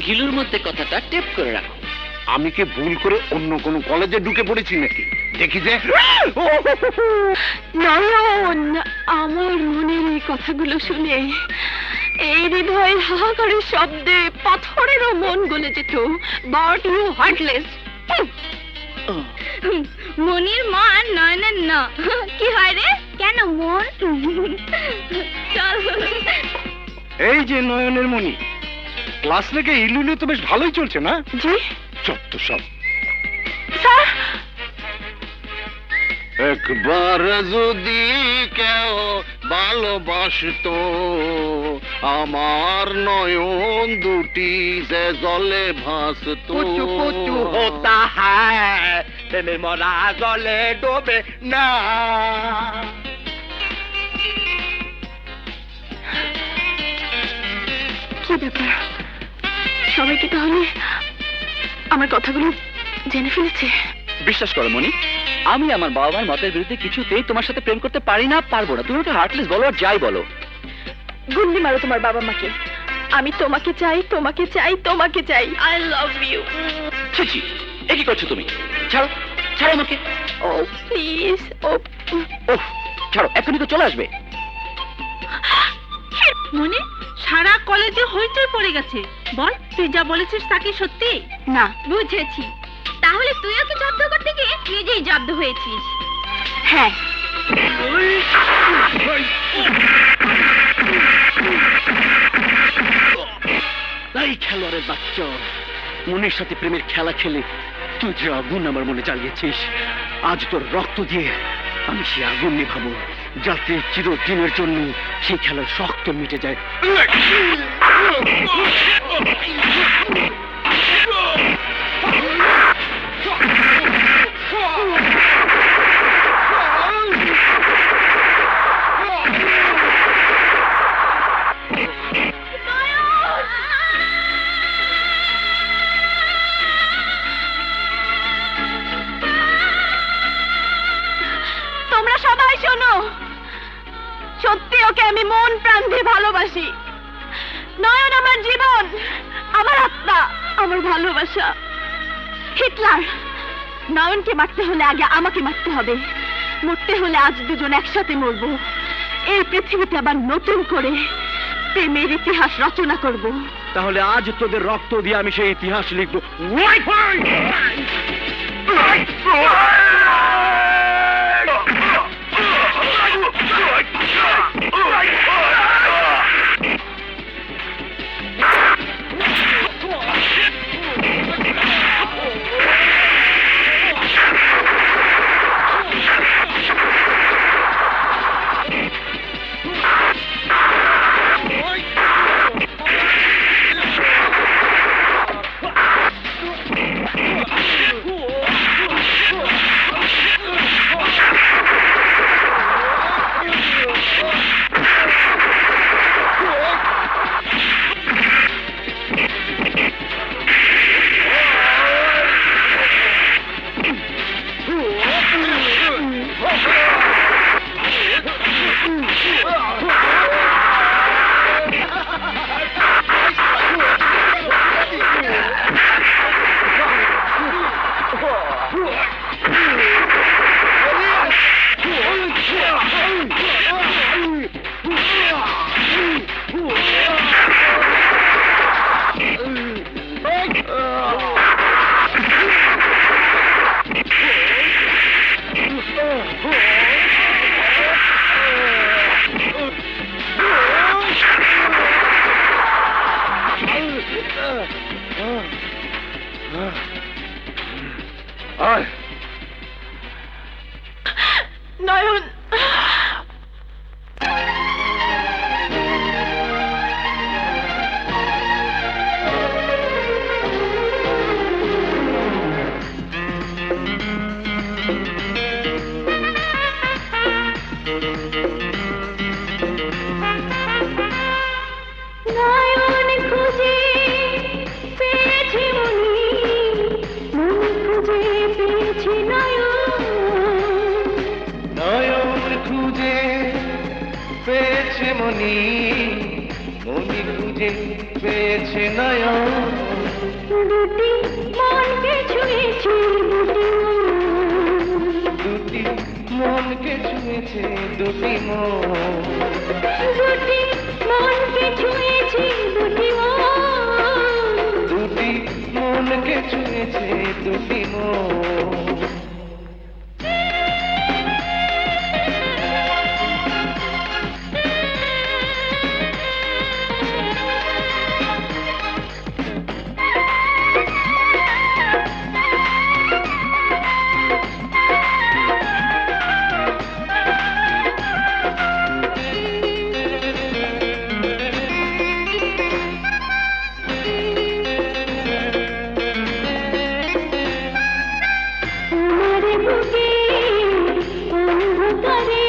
ঘিলুর মধ্যে কথাটা টেপ করে রাখো। আমি কি ভুল করে অন্য কোন কলেজে ঢুকে পড়েছি নাকি? দেখি যে নয়ন, আমার মনের এই কথাগুলো শুনে এই হৃদয়ের হাহাকারের শব্দে পাথরেরও মন গলে যেত। But you heartless. মনির মন নয়নের ন, কি হয় রে? কেন মন? চল। এই যে নয়নের মনি, ক্লাস থেকে ইলুলু তো বেশ ভালোই চলছে না? জি চত্ব সব। স্যার, একবার যদি কেউ ভালোবাসতো আমার নয়ন দুটি যে জলে ভাসতো। কুচু কুচু হোতা হ্যায়, প্রেমের মরা জলে ডোবে না। কি ব্যাপার, সবাইকে তাহলে আমার কথাগুলো জেনে ফেলেছে? বিশ্বাস করো মনি, আমি আমার বাবা মার মতের বিরুদ্ধে কিছুতেই তোমার সাথে প্রেম করতে পারি না, পারবো না। তুমি ওকে হার্টলেস বলো আর যাই বলো। গুল্লি মারো তোমার বাবা মাকে। আমি তোমাকে চাই, তোমাকে চাই, তোমাকে চাই। I love you. ছি ছি, এ কি করছো তুমি? ছাড়ো, ছাড়ো আমাকে। ও প্লিজ, ও। ওহ, ছাড়ো, এখনই তো চলে আসবে। মনে সারা কলেজে হইচই পড়ে গেছে। বল, তুই যা বলেছিস তা কি সত্যি? না, বুঝেছি। তাহলে তুই ওকে জব্দ করতে গিয়ে নিজেই জব্দ হয়েছিস। হ্যাঁ। এই খেলোয়াড়ের বাচ্চা, মনের সাথে প্রেমের খেলা খেলে তুই যে আগুন আমার মনে জ্বালিয়েছিস, আজ তোর রক্ত দিয়ে আমি সে আগুন নিভাবো, যাতে চিরদিনের জন্য সেই খেলার শক্ত মিটে যায়। তোমরা সবাই শোনো, সত্যি ওকে আমি মন প্রাণ দিয়ে ভালোবাসি। নয়ন আমার জীবন, আমার আত্মা, আমার ভালোবাসা। হিটলার, নয়নকে মারতে হলে আগে আমাকে মারতে হবে। মরতে হলে আজ দুজন একসাথে মরবো। এই পৃথিবীতে আবার নতুন করে প্রেমের ইতিহাস রচনা করব। তাহলে আজ তোদের রক্ত দিয়ে আমি সেই ইতিহাস লিখবো। মনি মনি খুঁজে পেয়েছে নয়ন দুটি মনকে ছুঁয়েছে দুটি মনকে ছুঁয়েছে দুটি মন দুটি মনকে ছুঁয়েছে দুটি দুটি মনকে ছুঁয়েছে দুটি মন আমার বুকে অন্ধকারে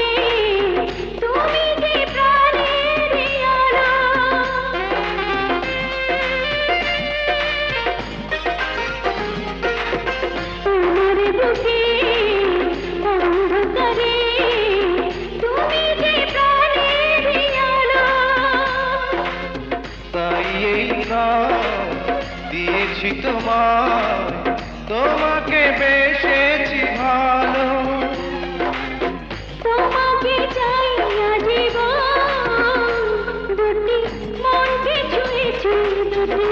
তুমি যে প্রাণের আলো আমার বুকে অন্ধকারে তুমি যে প্রাণের আলো তাই এই নাম দিয়েছি তোমার তোমাকে বেসেছি ভালো তোমাকে চাই আজীবন দুটি মনকে ছুঁয়েছে দুটি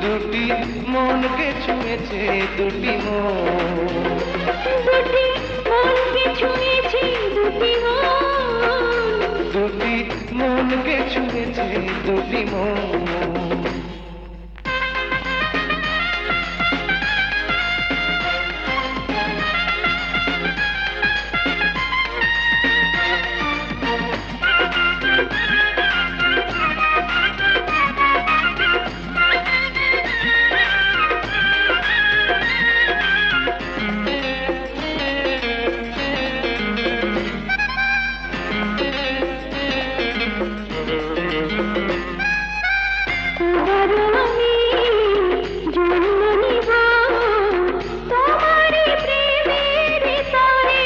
দুটি মনকে ছুঁয়েছে দুটি মন দুটি মনকে ছুঁয়েছে দুটি দুটি মনকে ছুঁয়েছে দুটি মন আমি জন্ম নিব তোমার প্রেমের তরে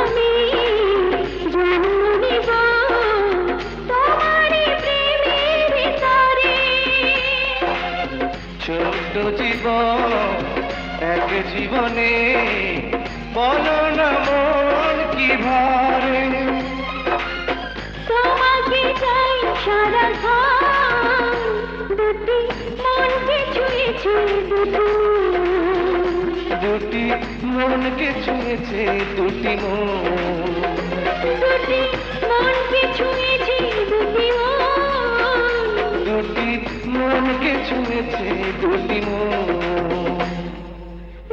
আমি জন্ম নিব তোমার প্রেমের তরে ছোট্ট জীবন এক জীবনে বলো না মন কি ভারে তোমাকে চাই সারাক্ষণ দুটি মনকে ছুঁয়েছে দুটি মনকে ছুঁয়েছে দুটি মন দুটি মনকে ছুঁয়েছে দুটি দুটি মনকে ছুঁয়েছে দুটি মন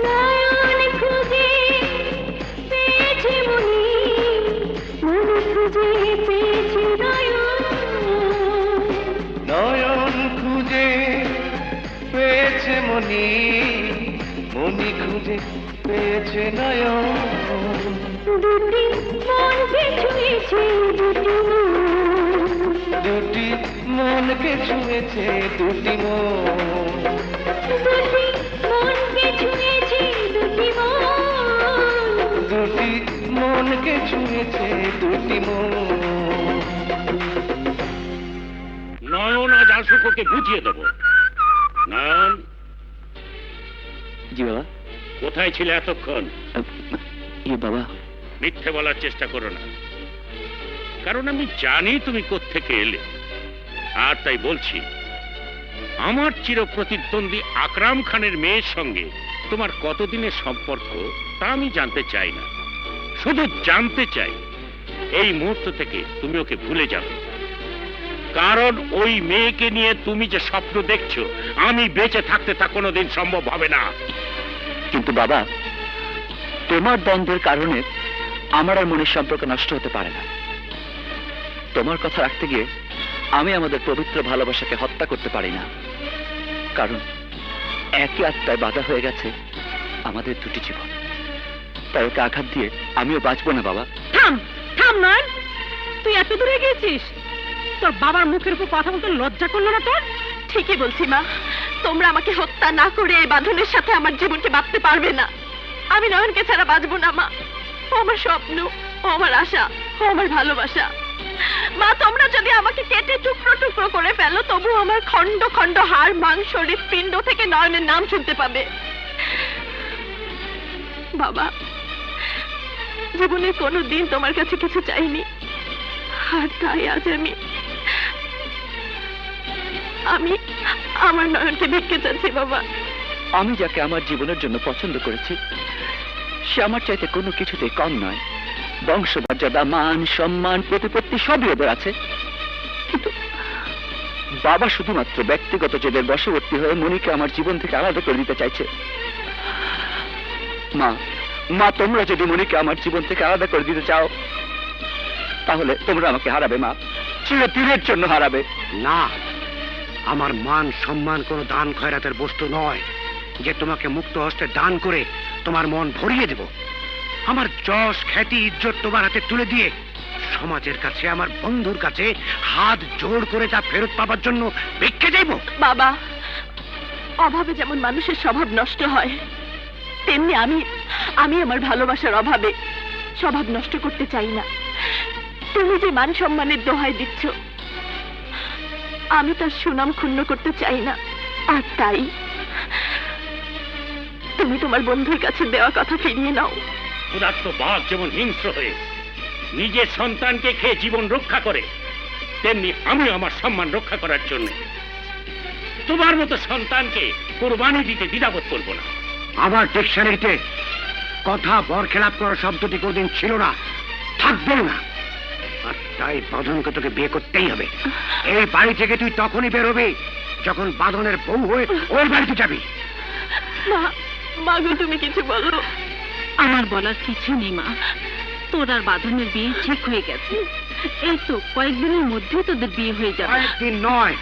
নয়ন খুঁজে পেয়েছে মনি মনি খুঁজে পেয়েছে নয়ন খুঁজে পেয়েছে মনি মনি খুঁজে পেয়েছে নয়ন দুটি মনকে ছুঁয়েছে দুটি মনকে ছুঁয়েছে দুটি মন দুটি মনকে ছুঁয়েছে দুটি মনকে ছুঁয়েছে দুটি মন নয়ন আজ আসুক, ওকে বুঝিয়ে দেবো। নয়ন, জি বাবা। কোথায় ছিলে এতক্ষণ? বাবা, মিথ্যে বলার চেষ্টা করো না, কারণ আমি জানি তুমি কোত্থেকে এলে। আর তাই বলছি, আমার চিরপ্রতিদ্বন্দ্বী আকরাম খানের মেয়ের সঙ্গে তোমার কতদিনের সম্পর্ক তা আমি জানতে চাই না, শুধু জানতে চাই এই মুহূর্ত থেকে তুমি ওকে ভুলে যাবে। কারণ ওই মেয়েকে নিয়ে তুমি যে স্বপ্ন দেখছো, আমি বেঁচে থাকতে তা কোনোদিন সম্ভব হবে না। কিন্তু বাবা, তোমার দ্বন্দ্বের কারণে আমার আর মনের সম্পর্ক নষ্ট হতে পারে না। তোমার কথা রাখতে গিয়ে আমি আমাদের পবিত্র ভালোবাসাকে হত্যা করতে পারি না, কারণ একই আত্মায় বাধা হয়ে গেছে আমাদের দুটি জীবন। তাই ওকে আঘাত দিয়ে আমিও বাঁচবো না বাবা। থাম থাম নয়ন, তুই এত দূরে গিয়েছিস? তোর বাবার মুখের উপর কথা বলতে লজ্জা করলো না তোর? ঠিকই বলছি মা, তোমরা আমাকে হত্যা না করে এই বাঁধনের সাথে আমার জীবনকে বাঁধতে পারবে না। আমি নয়নকে ছাড়া বাঁচবো না মা। ও আমার স্বপ্ন, ও আমার আশা, ও আমার ভালোবাসা। মা, তোমরা যদি আমাকে কেটে টুকরো টুকরো করে ফেলো, তবু আমার খন্ড খন্ড হাড় মাংস হৃৎপিণ্ড থেকে নয়নের নাম শুনতে পাবে। বাবা, জীবনে কোনো দিন তোমার কাছে কিছু চাইনি, আর তাই আজ আমি আমার নয়নকে ভিক্ষে চাচ্ছি বাবা। আমি যাকে আমার জীবনের জন্য পছন্দ করেছি সে আমার চাইতে কোনো কিছুতেই কম নয়। বংশমর্যাদা, মান, সম্মান, প্রতিপত্তি সবই ওদের আছে, কিন্তু বাবা শুধুমাত্র ব্যক্তিগত জেদের বশবর্তী হয়ে মনিকে আমার জীবন থেকে আলাদা করে দিতে চাইছে। মা, তোমরা যদি মনিকে আমার জীবন থেকে আলাদা করে দিতে চাও তাহলে তোমরা আমাকে হারাবে মা, চিরদিনের জন্য হারাবে। না, আমার মান সম্মান কোনো দান খয়রাতের বস্তু নয় যে তোমাকে মুক্ত হস্তে দান করে তোমার মন ভরিয়ে দেব। আমার যশ, খ্যাতি, ইজ্জত তোমার হাতে তুলে দিয়ে সমাজের কাছে, আমার বন্ধুর কাছে হাত জোড় করে তা ফেরত পাবার জন্য ভিক্ষে চাইব। বাবা, অভাবে যেমন মানুষের স্বভাব নষ্ট হয়, তেমনি আমি আমার ভালোবাসার অভাবে স্বভাব নষ্ট করতে চাই না। তুমি যে মান সম্মানের দোহাই দিচ্ছ, আমি তার সুনাম ক্ষুণ্ণ করতে চাই না। আর তাই তুমি তোমার বন্ধুর কাছে দেওয়া কথা ফিরিয়ে নাও। ক্ষুধার্ত বাঘ যেমন হিংস্র হয়ে নিজের সন্তানকে খেয়ে জীবন রক্ষা করে, তেমনি আমি আমার সম্মান রক্ষা করার জন্য তোমার মতো সন্তানকে কোরবানি দিতে দ্বিধাবোধ করব না। আমার ডিকশনারিতে কথা বরখেলাপ করার শব্দটি কোনদিন ছিল না, থাকবেও না। আর তাই বাঁধনকে তোকে বিয়ে করতেই হবে। এই বাড়ি থেকে তুই তখনই বেরোবি যখন বাঁধনের বউ হয়ে ওর বাড়িতে যাবি। মা গো, তুমি কিছু বলো। আমার বলার কিছু নেই মা, তোর আর বাঁধনের বিয়ে ঠিক হয়ে গেছে। এই তো কয়েকদিনের মধ্যেই তোদের বিয়ে হয়ে যাবে। কয়েকদিন নয়,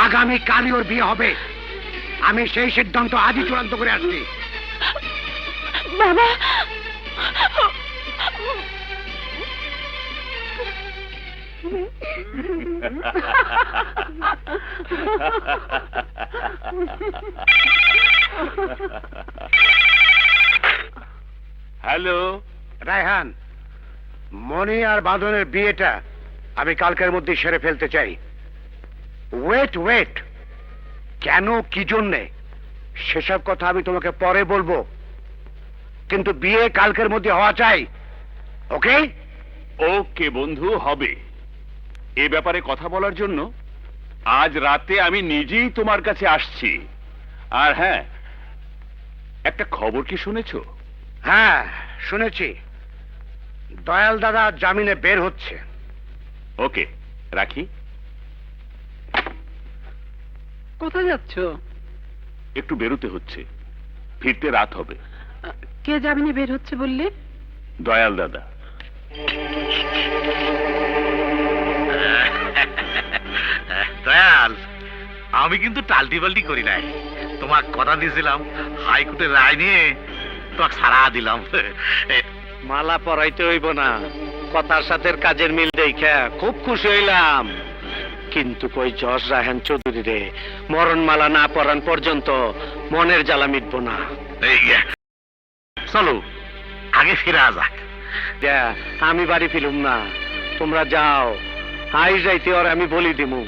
আগামী কালই ওর বিয়ে হবে। আমি সেই সিদ্ধান্ত আজই চূড়ান্ত করে আসছি। বাবা, হ্যালো রায়হান, মনি আর বাঁধনের বিয়েটা আমি কালকের মধ্যে সেরে ফেলতে চাই। ওয়েট, কেন, কি জন্যে সেসব কথা আমি তোমাকে পরে বলবো, কিন্তু বিয়ে কালকের মধ্যে হওয়া চাই। ওকে? ওকে বন্ধু, হবে। এ ব্যাপারে কথা বলার জন্য আজ রাতে আমি নিজেই তোমার কাছে আসছি। আর হ্যাঁ, একটা খবর কি শুনেছো? হ্যাঁ, শুনেছি। দয়াল দাদা জামিনে বের হচ্ছে। ওকে, রাখি। কোথায় যাচ্ছ? একটু বেরোতে হচ্ছে, ফিরতে রাত হবে। কে জামিনে বের হচ্ছে বললে? দয়াল দাদা। দয়াল, আমি কিন্তু টাল্টি বাল্টি করি নাই। তোমাক কথা দিয়েছিলাম, হাইকোর্টের রায় নিয়ে তোমাকে সারা দিলাম। মালা পরাইতে হইব না, কথার সাথে কাজের মিল দেখা খুব খুশি হইলাম। কিন্তু কই যশ রায়হান চৌধুরী রে, মরণ মালা না পরান পর্যন্ত মনের জ্বালা মিটব না। চলো আগে ফিরে যাক। আমি বাড়ি ফিরুম না, তোমরা যাও। আই যাইতে ওর আমি বলি দিমু।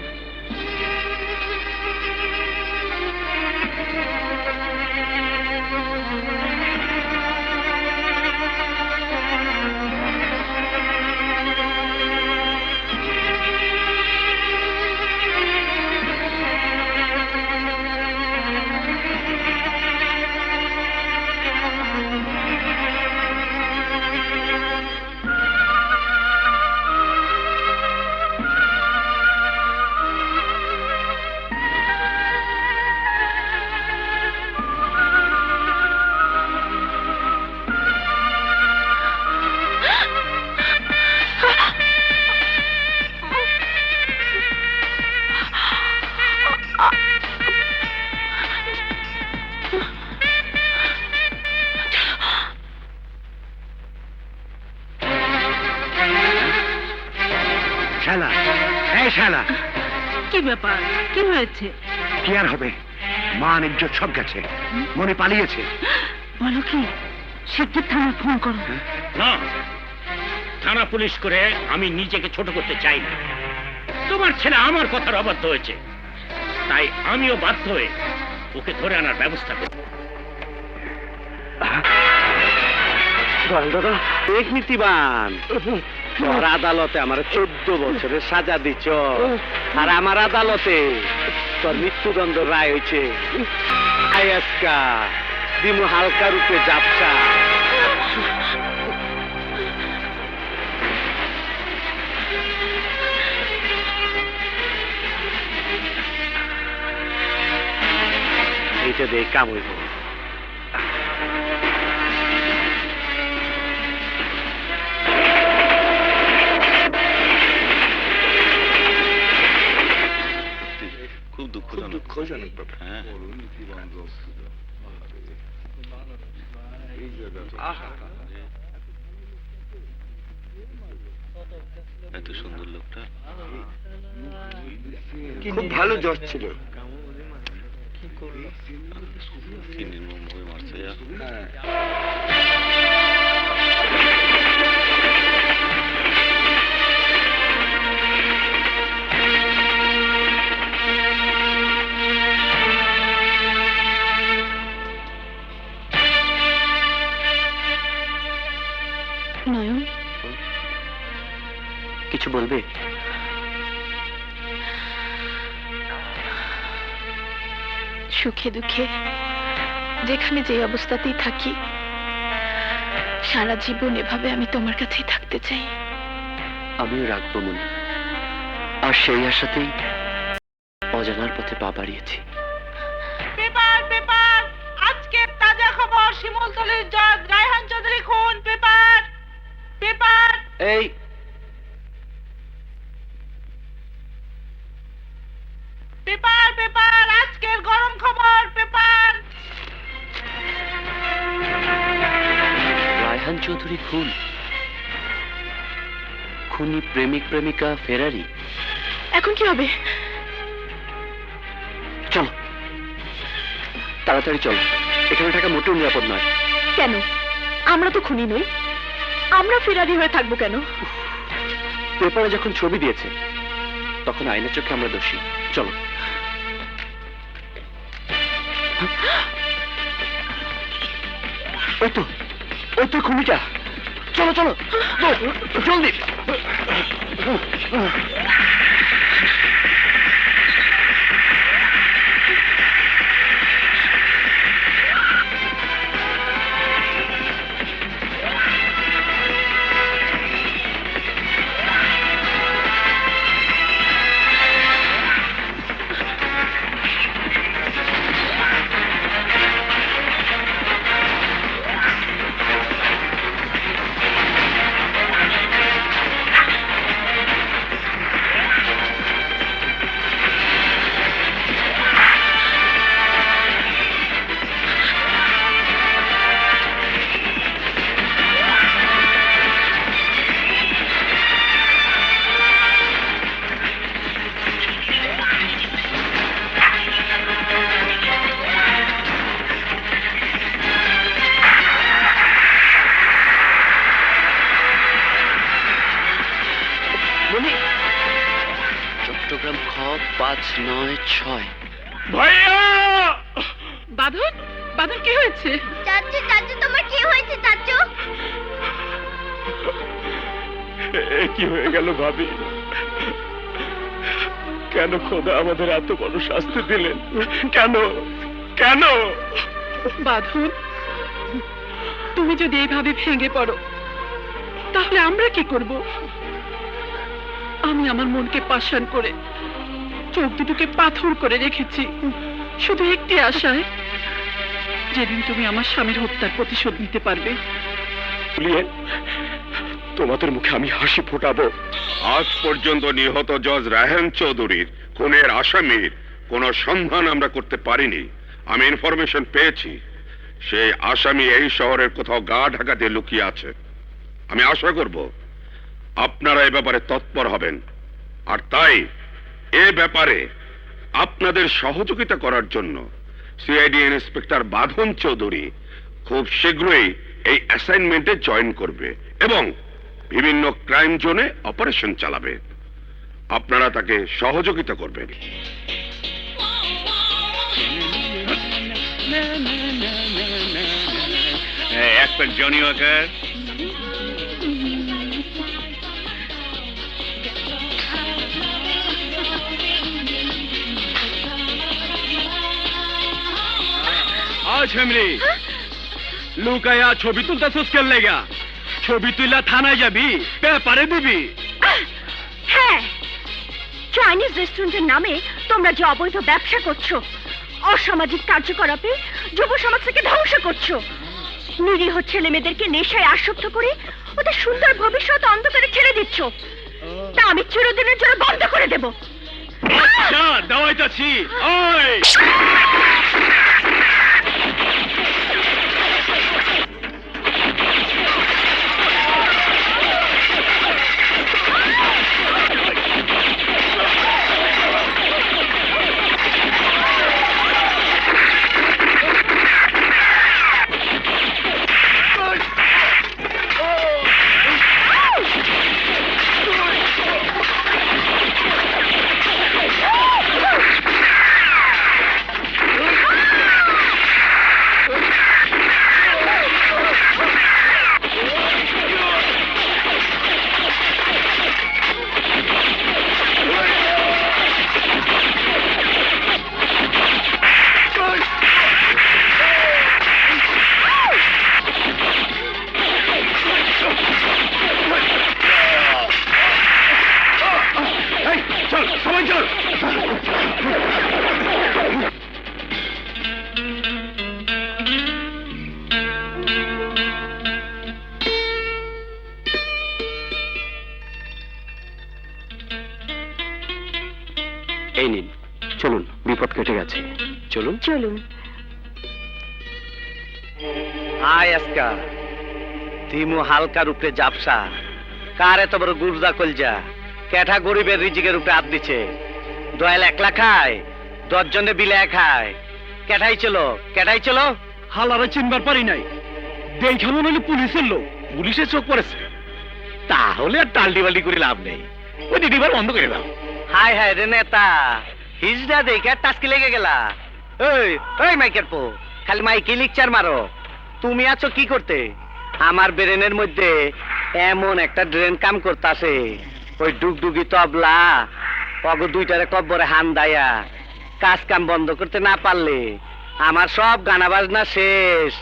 শালা, এই শালা, কি ব্যাপার, কি হয়েছে? কি আর হবে? মান ইজ্জত সব গেছে, মনে পালিয়েছে। বলো কি, শিগগির থানায় ফোন করো। না, থানা পুলিশ করে আমি নিজেকে ছোট করতে চাই না। তোমার ছেলে আমার কথার অবাধ্য হয়েছে, তাই আমিও বাধ্য হয়ে ওকে ধরে আনার ব্যবস্থা করব। দাদা এক নীতিবান, তোর আদালতে আমার 14 বছরের সাজা দিচ্ছ, আর আমার আদালতে তোর মৃত্যুদণ্ড রায় হয়েছে। আজকা দিমু হালকা রূপে জাপসা। এইটা দিয়ে কাম হইব। খুব দুঃখজনক ব্যাপার। হ্যাঁ, এত সুন্দর লোকটা, খুব ভালো জ্বর ছিল। কি নির্মম ভাবে মারছে। নয়ন, কিছু বলবে? সুখে দুঃখে যেখানে যে অবস্থাতেই থাকি, সারা জীবন এভাবে আমি তোমার কাছেই থাকতে চাই। আমিও রাখবো মনে, আর সেই আশাতেই অজানার পথে পা বাড়িয়েছি। পেপার পেপার, আজকে তাজা খবর, শিমুলতলির জজ রায়হান চৌধুরী খুন। Paper paper. এই পেপার পেপার, আজকের গরম খবর। পেপার। রায়হান চৌধুরী খুন, খুনি প্রেমিক প্রেমিকা ফেরারি। এখন কি হবে? চলো তাড়াতাড়ি চলো, এখানে থাকা মোটেও নিরাপদ নয়। কেন? আমরা তো খুনি নই, আমরা ফেরারি হয়ে থাকবো কেন? পেপারে যখন ছবি দিয়েছে তখন আইনের চোখে আমরা দোষী। চলো। ওই তো খুনিটা। চলো চলো জলদি। চট্টগ্রাম খ 596। ভাইয়া! বাঁধন, বাঁধন কি হয়েছে? চাচু চাচু তোমার কি হয়েছে চাচু? কি হয়ে গেল ভাবি? কেন খোদা আমাদের এত বড় শাস্তি দিলেন? কেন কেন? বাঁধন, তুমি যদি এইভাবে ভেঙে পড়ো তাহলে আমরা কি করব? আমি আমার মনকে পাষাণ করে চোখ দুটোকে পাথর করে রেখেছি শুধু একটি আশায়, যেদিন তুমি আমার স্বামীর হত্যার প্রতিশোধ নিতে পারবে। তোমাদের মুখে আমি হাসি ফোটাবো। আজ পর্যন্ত নিহত জজ রায়হান চৌধুরীর খুনের আসামির কোনো সন্ধান আমরা করতে পারিনি। আমি ইনফরমেশন পেয়েছি সেই আসামি এই শহরের কোথাও গা ঢাকা দিয়ে লুকিয়ে আছে। আমি আশা করব আপনারা এই ব্যাপারে তৎপর হবেন, আর তাই এ ব্যাপারে আপনাদের সহযোগিতা করার জন্য সিআইডি ইন্সপেক্টর বাঁধন চৌধুরী খুব শীঘ্রই এই অ্যাসাইনমেন্টে জয়েন করবে এবং বিভিন্ন ক্রাইম জোনে অপারেশন চালাবে। আপনারা তাকে সহযোগিতা করবেন। এক্সপার্ট জনি ওয়াকার, ফ্যামিলি লুকায়া ছবি তুলতেছিস কেন লেগা? ছবি তুইলা থানায় যাবি, পেপারে দিবি। হ্যাঁ, চাইনিজ রেস্টুরেন্টের নামে তোমরা যে অবৈধ ব্যবসা করছো, অসামাজিক কার্যকলাপে যুব সমাজ থেকে ধ্বংস করছো, নিরীহ ছেলে মেয়েদেরকে নেশায় আসক্ত করে ওদের সুন্দর ভবিষ্যৎ অন্ধকারে ছেড়ে দিচ্ছ, তা আমি চিরদিনের জন্য বন্ধ করে দেব। আচ্ছা, দাওয়াইতাছি। ওই এই নিন, চলুন, বিপদ কেটে গেছে। চলুন চলুন। আয় আজকা তিমু হালকার উপরে জাপসা, কার এত বড় গুরদা কলজা, ক্যাঠা গরিবের রিজিকের উপরে হাত দিছে। দয়াল একলা খায়, 10 জনে বিলে খায়। ক্যাঠাই চলো। হালারে চিনবার পারি নাই, দেখে মনে হলো পুলিশের লোক, পুলিশের চোখ পড়েছে। তাহলে আর টালটিবাল্টি করে লাভ নেই, ওই দিদিবার বন্ধ করে দাও। হায় হায় রে নেতা, হিজড়া দেখে টাস্কি লেগে গেলা। ওই মাইকের পো, খালি মাইকে লিকচার মারো। তুমি আছো কি করতে? আমার ব্রেনের মধ্যে এমন একটা ড্রেন কাম করতাছে, ওই ডুগডুগি তবলা অগ দুইটারে কব্বরে হান দায়া কাজ কাম বন্ধ করতে না পারলে আমার সব গানা বাজনা শেষ।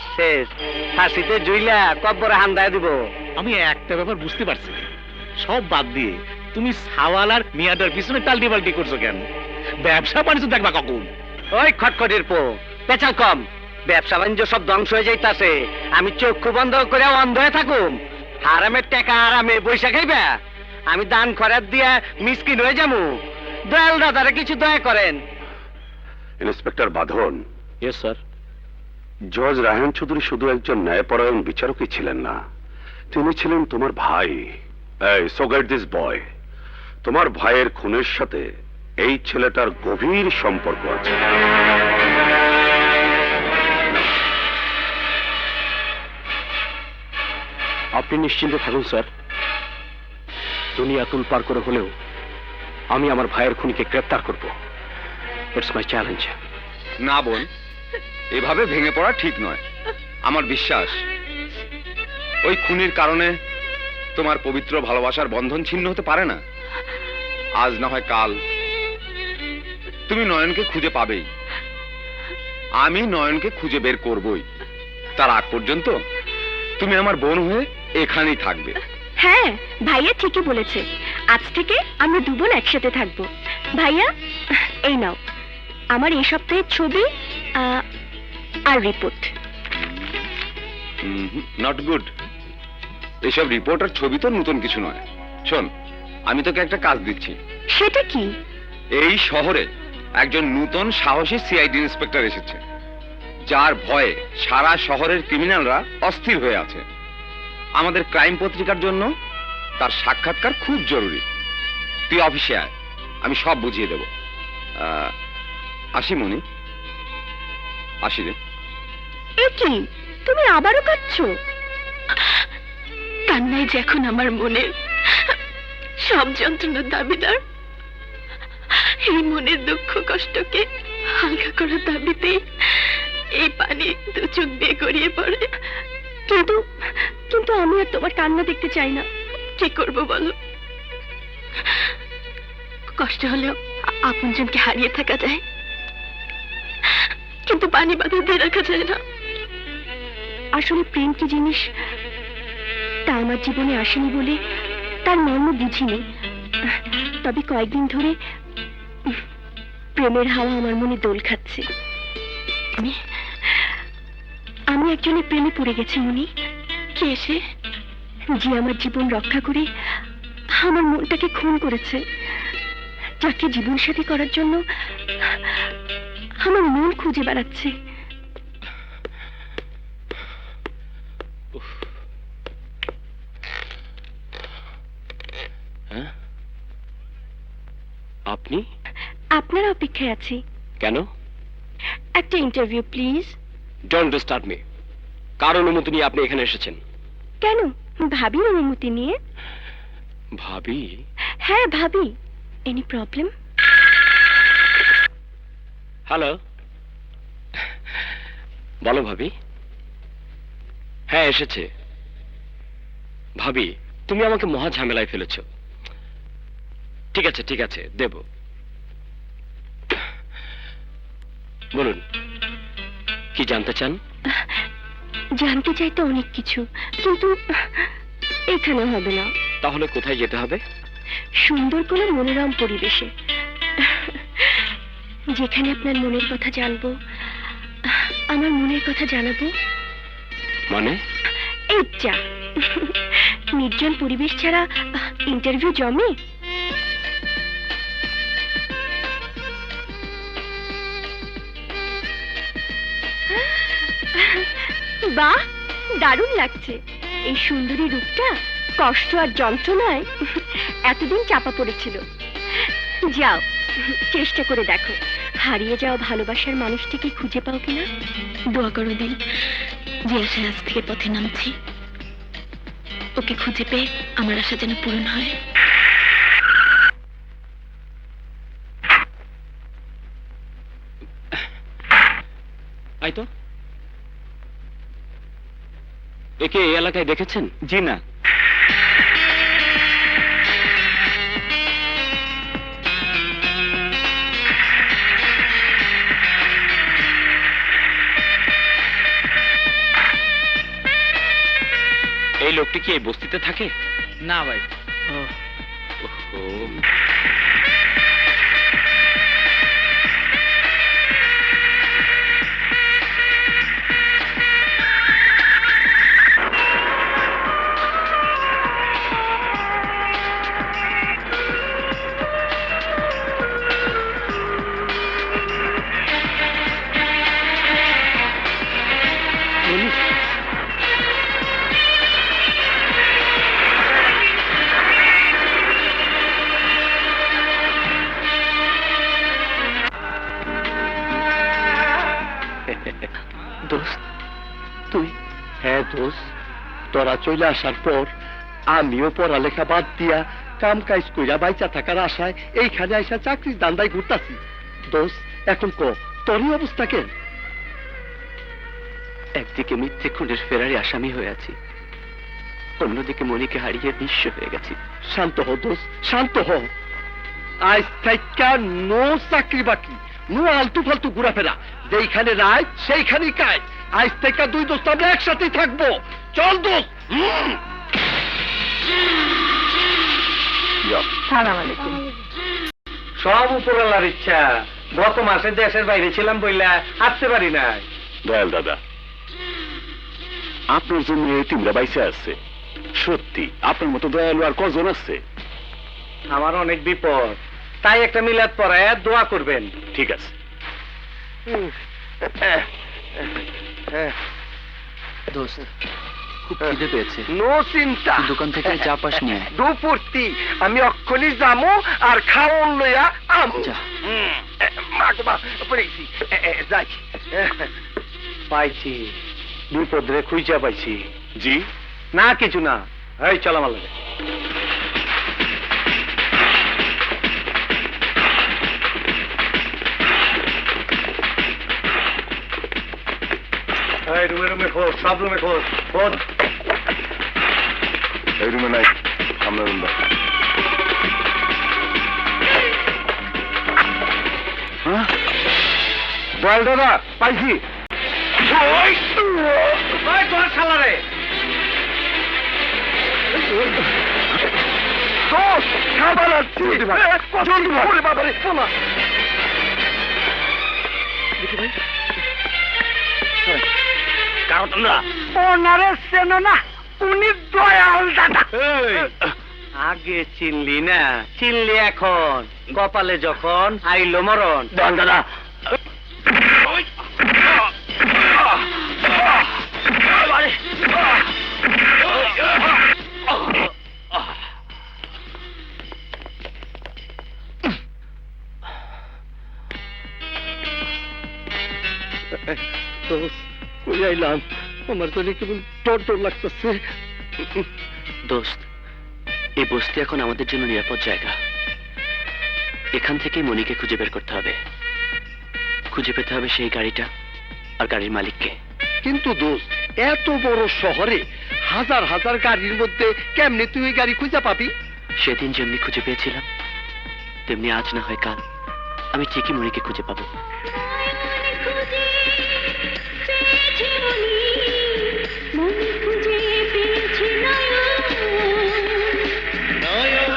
ফাঁসিতে জুইলা কব্বরে হান দায়া দিব। আমি একটা ব্যাপার বুঝতে পারছি, সব বাদ দিয়ে তুমি সাওয়াল আর মিয়াদার পিছনে টালটিবাল্টি করছো কেন? ব্যবসা বাণিজ্য দেখবা কখন? ওই খটখটির পো, পেঁচাল কম। ব্যবসা বাণিজ্য সব ধ্বংস হয়ে যাইতাছে, আমি চক্ষু বন্ধ করে অন্ধ হয়ে থাকুম? হারামের টাকা আরামে বৈশা খাইবা? আমি দান খরাত দিয়া মিসকিন হয়ে যাবো? দয়াল দাদারে কিছু দয়া করেন। ইন্সপেক্টর বাঁধন। Yes sir. জজ রায়হান চৌধুরী শুধু একজন ন্যায়পরায়ণ বিচারকই ছিলেন না, তিনি ছিলেন তোমার ভাই। সো গেট দিস বয়, তোমার ভাইয়ের খুনের সাথে এই ছেলেটার গভীর সম্পর্ক আছে। আপনি নিশ্চিন্তে থাকুন স্যার, দুনিয়া তুল পার করে হলেও আমি আমার ভাইয়ের খুনিকে গ্রেপ্তার করব। It's my challenge. না বোন, এভাবে ভেঙে পড়া ঠিক নয়। আমার বিশ্বাস ওই খুনির কারণে তোমার পবিত্র ভালোবাসার বন্ধন ছিন্ন হতে পারে না। আজ না হয় কাল তুমি নয়নকে খুঁজে পাবেই, আমি নয়নকে খুঁজে বের করবই। তার আগ পর্যন্ত তুমি আমার বোন হয়ে এখানেই থাকবে। হ্যাঁ, ভাইয়া ঠিকই বলেছে, আজ থেকে আমরা দুজন একসাথে থাকবো। ভাইয়া, এই নাও আমার এই সপ্তাহের ছবি আর রিপোর্ট। Not good. এসব রিপোর্ট আর ছবি তো নতুন কিছু নয়। শোন, আমি তোকে একটা কাজ দিচ্ছি। সেটা কি? এই শহরে একজন নতুন সাহসী সিআইডি ইন্সপেক্টর এসেছে, যার ভয়ে সারা শহরের ক্রিমিনালরা অস্থির হয়ে আছে। আমাদের ক্রাইম পত্রিকার জন্য তার সাক্ষাৎকার খুব জরুরি। তুই অফিসে আয়, আমি সব বুঝিয়ে দেব। আসি মনি, আসি রে। এ কি, তুমি আবারও কাঁদছো? কান্নাই যে এখন আমার মনের সব যন্ত্রণার দাবিদার। এই মনের দুঃখ কষ্টকে হালকা করার দাবিতে এই পানি দু চোখ দিয়ে গড়িয়ে পড়ে। কিন্তু কিন্তু আমি আর তোমার কান্না দেখতে চাই না। কি করবো বলো? কষ্ট হলেও আপনজনকে হারিয়ে থাকা যায়, কিন্তু পানি বাঁধা দিয়ে রাখা যায় না। আসলে প্রেম কি জিনিস তা আমার জীবনে আসেনি বলে তার মর্ম বুঝিনি। তবে কয়েকদিন ধরে প্রেমের হাওয়া আমার মনে দোল খাচ্ছে। আমি একজনের প্রেমে পড়ে গেছি মনি। কে এসে যে আমার জীবন রক্ষা করে আমার মনটাকে খুন করেছে, যাকে জীবন সাথী করার জন্য আমার মন খুঁজে বেড়াচ্ছে। হ্যাঁ? আপনি? আপনার অপেক্ষায় আছি। কেন? একটা interview please. Don't disturb me. কার অনুমতি নিয়ে আপনি এখানে এসেছেন? কেন? ভাবির অনুমতি নিয়ে। ভাবি? হ্যাঁ ভাবি। Any problem? হ্যালো, বলো ভাবি। হ্যাঁ এসেছে। ভাবি, তুমি আমাকে মহা ঝামেলায় ফেলেছ। ঠিক আছে ঠিক আছে, দেব। বলুন, কি জানতে চান? জানতে চাই তো অনেক কিছু, কিন্তু এখানে হবে না। তাহলে কোথায় যেতে হবে? সুন্দর কোনো মনোরম পরিবেশে, যেখানে আপনার মনের কথা জানবো, আমার মনের কথা জানাবো। মানে? এই যা, নির্জন পরিবেশ ছাড়া ইন্টারভিউ জমে? বাহ, দারুণ লাগছে। এই সুন্দরী রূপটা কষ্ট আর যন্ত্রণায় এতদিন চাপা পড়েছিল। যাও, চেষ্টা করে দেখো হারিয়ে যাওয়া ভালোবাসার মানুষটিকে খুঁজে পাও কিনা। দোয়া করো দিন, যে আশায় আজ থেকে পথে নামছি, ওকে খুঁজে পেয়ে আমার আশা যেন পূরণ হয়। আই তো, একে এই এলাকায় দেখেছেন? জি না। এই লোকটি কি এই বস্তিতে থাকে? না ভাই। ওহো। দোস্ত তুই? হ্যাঁ দোস্ত, তোরা চলে আসার পর আমিও পড়ালেখা বাদ দিয়া কাম কাজ কইরা বাইচা থাকার আশায় এইখানে আইসা চাকরির দান্দায় ঘুরতাছি। দোস্ত এখন ক, তোরই অবস্থা কেন? একদিকে মিথ্যে খুনের ফেরারি আসামি হয়ে আছি, অন্যদিকে মনিকে হারিয়ে নিঃস্ব হয়ে গেছি। শান্ত হ দোস্ত, শান্ত হ। আজ থেকে নো চাকরি বাকরি, নো আলতু ফালতু ঘোরাফেরা। যেইখানে রায় সেইখানেই কাজ। আজ থেকে দুই দোস্ত আমরা একসাথেই থাকবো। চল দোস্ত। সালাম আলাইকুম। সব উপরওয়ালার ইচ্ছা। গত মাসে দেশের বাইরে ছিলাম বইলা আসতে পারি নাই। দয়াল দাদা, আপনার জন্য এতিমরা বাইসে আছে। সত্যি আপনার মতো দয়ালু আর কজন আছে? আমার অনেক বিপদ, তাই একটা মিলাদ পড়ায় দোয়া করবেন। ঠিক আছে। দোস্ত, খুব খিদে পেয়েছে, নো চিন্তা, দোকান থেকে চা পাস নিয়ে। দুপুরতি আমি অক্ষণি যামু আর খাওন লইয়া আমু। যা। মা গো মা পড়ে গেছি যাই পাইছি বিপদ রে খুঁজা পাইছি জি না কিছু না এই চল আমার লাগে এই রুমে খোঁজ সব রুমে খোঁজ খোঁজ এই রুমে নাই সামনে রুম দেখ দয়াল দাদা পাইছি তোর শালারে খাবার আছে বাবারে শোনা ওনারে চেনো না উনি দয়াল দাদা আগে চিনলি না চিনলি এখন কপালে যখন আইলো মরণ দয়াল দাদা কই আইলাম আমার তো কেমন ডর লাগতেছে দোস্ত এই বস্তি এখন আমাদের জন্য নিরাপদ জায়গা এখান থেকে মনিকে খুঁজে বের করতে হবে খুঁজে পেতে হবে সেই গাড়িটা আর গাড়ির মালিককে কিন্তু দোস্ত এত বড় শহরে হাজার হাজার গাড়ির মধ্যে কেমনে তুই ওই গাড়ি খুঁজে পাবি সেদিন যেমনি খুঁজে পেয়েছিলাম তেমনি আজ না হয় কাল আমি ঠিকই মনিকে খুঁজে পাবো নয়ন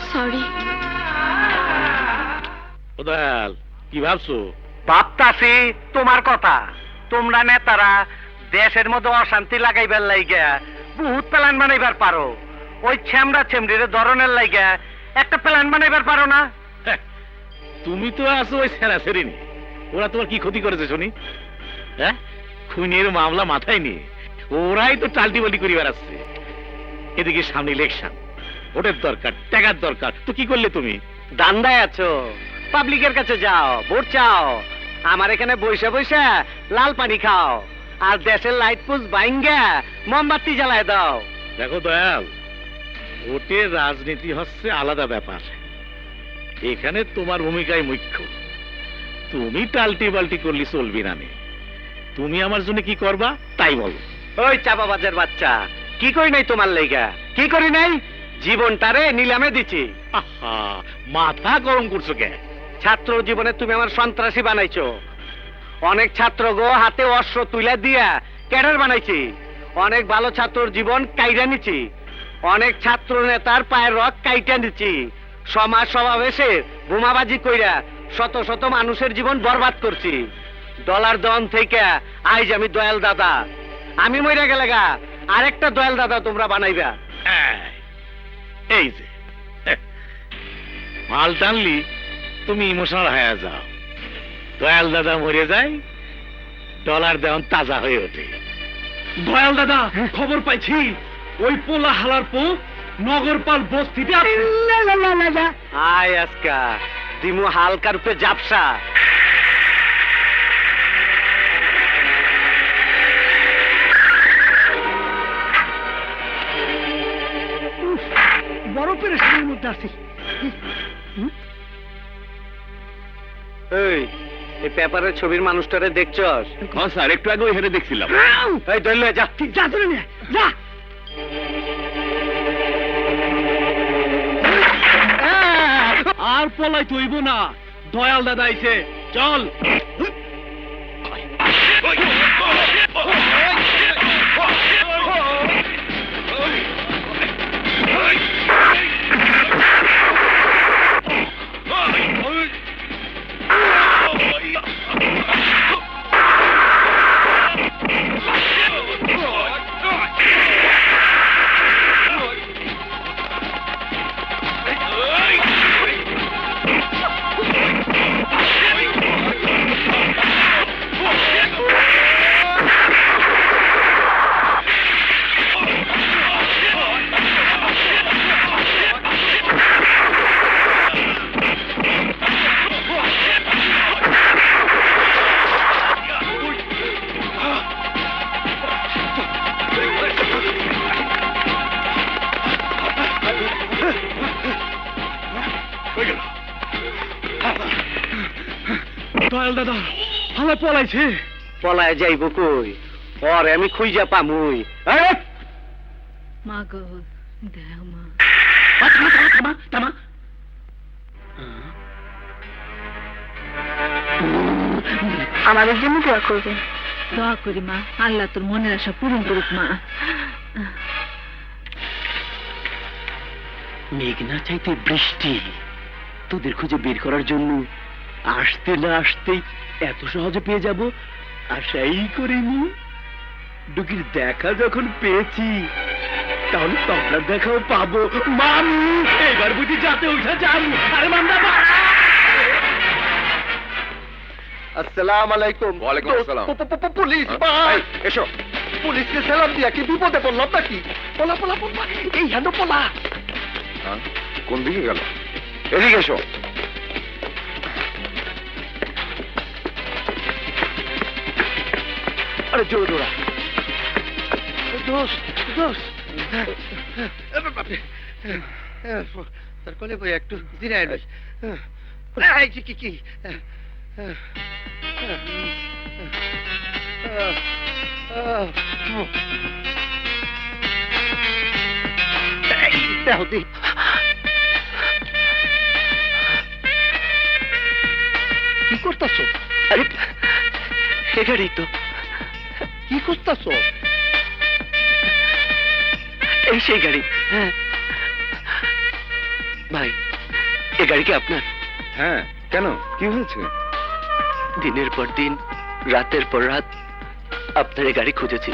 সরি দয়াল কি ভাবছো ভাবতাছি তোমার কথা তোমরা নেতারা দেশের মধ্যে অশান্তি লাগাইবার লাইগা বহুত প্ল্যান বানাইবার পারো ওই ছেমড়া ছেমড়ির ধরনের লাইগা একটা প্ল্যান বানাইবার পারো না তুমি তো আছো ওই সেরাসেরি নি ওরা তোমার কি ক্ষতি করেছে শুনি হ্যাঁ খুনের মামলা মাথায় নিয়ে ওরাই তো টাল্টি বাল্টি করে বেড়াচ্ছে এদিকে সামনে ইলেকশন ভোটের দরকার টাকার দরকার তো কি করলে তুমি দান্দায় আছো পাবলিকের কাছে যাও ভোট চাও আমার এখানে বৈশা বৈশা লাল পানি খাও আর দেশের লাইট পোস্ট বাইঙ্গা মোমবাতি জ্বালায় দাও দেখো দয়াল ভোটের রাজনীতি হচ্ছে আলাদা ব্যাপার এখানে তোমার ভূমিকাই মুখ্য তুমি টাল্টি বাল্টি করলে চলবি না তুমি আমার জন্য কি করবা তাই বলো ওই চাপাবাজের বাচ্চা কি করি নাই তোমার লাইগা কি করি নাই জীবনটারে নিলামে দিছি আহা মাথা গরম করছো কে ছাত্র জীবনে তুমি আমার সন্ত্রাসী বানাইছো অনেক ছাত্র গো হাতে অস্ত্র তুলে দিয়া ক্যাডার বানাইছি অনেক ভালো ছাত্রর জীবন কাইরা নিছি অনেক ছাত্র নেতার পায়ের রক কাইটা নিছি সমাজ সমাবেশে বোমাবাজি কইরা শত শত মানুষের জীবন বরবাদ করছি ডলার দন থেকে আইজ আমি দয়াল দাদা আমি মইরা গেলে গা আরেকটা দয়াল দাদা তোমরা বানাইবা এই যে মাল টানলি তুমি ইমোশনাল হয়ে যাও দয়াল দাদা মরে যায় ডলার দেওয়ান তাজা হয়ে ওঠে দয়াল দাদা খবর পাইছি ওই পোলা হালার পো নগরপাল বস্তিতে আছে আয় আজকা দিমু হালকা রূপে জাপসা বড় পেরেশানির মধ্যে আছি এই এই পেপারের ছবির মানুষটারে দেখছস হ্যাঁ স্যার একটু আগে ওইখানে দেখছিলাম এই ধরলে যা যা ধরে নিয়ে যা আর পলাই তৈব না দয়াল দাদা আইছে চল দয়াল দাদা আমার পলাইছে। পলায় যাইব কই? পরে আমি খুঁজা পামুই। মা গো দেও মা। থামা। আমাদের জন্য দোয়া করবেন। দোয়া করি মা, আল্লাহ তোর মনের আশা পূরণ করুক মা। মেঘনা চাইতে বৃষ্টি তোদের খুঁজে বের করার জন্য আসতে না আসতেই এত সহজে পেয়ে যাব আশাই করিনি। ডুকির দেখা যখন পেয়েছি তাহলে তবলার দেখাও পাবো। মামু এবার বুঝি যাতে উঠে যান। আরে মামদা আসসালাম আলাইকুম। ওয়ালাইকুম আসসালাম। পুলিশ ভাই, এসো। পুলিশকে সালাম দিয়া কি বিপদে পড়লাম নাকি? পলা এই হেন পলা। হ্যাঁ? কোন দিকে গেল? এদিকে এসো। আরে জোরে দৌড়া। দোষ তার কলে বই একটু জিরায় নই। কি কি করতেছ? আরে এখানেই তো। কি করতেছ? এই সেই গাড়ি। হ্যাঁ ভাই, এ গাড়ি কি আপনার? হ্যাঁ, কেন কি হয়েছে? দিনের পর দিন রাতের পর রাত আপনার এই গাড়ি খুঁজেছি,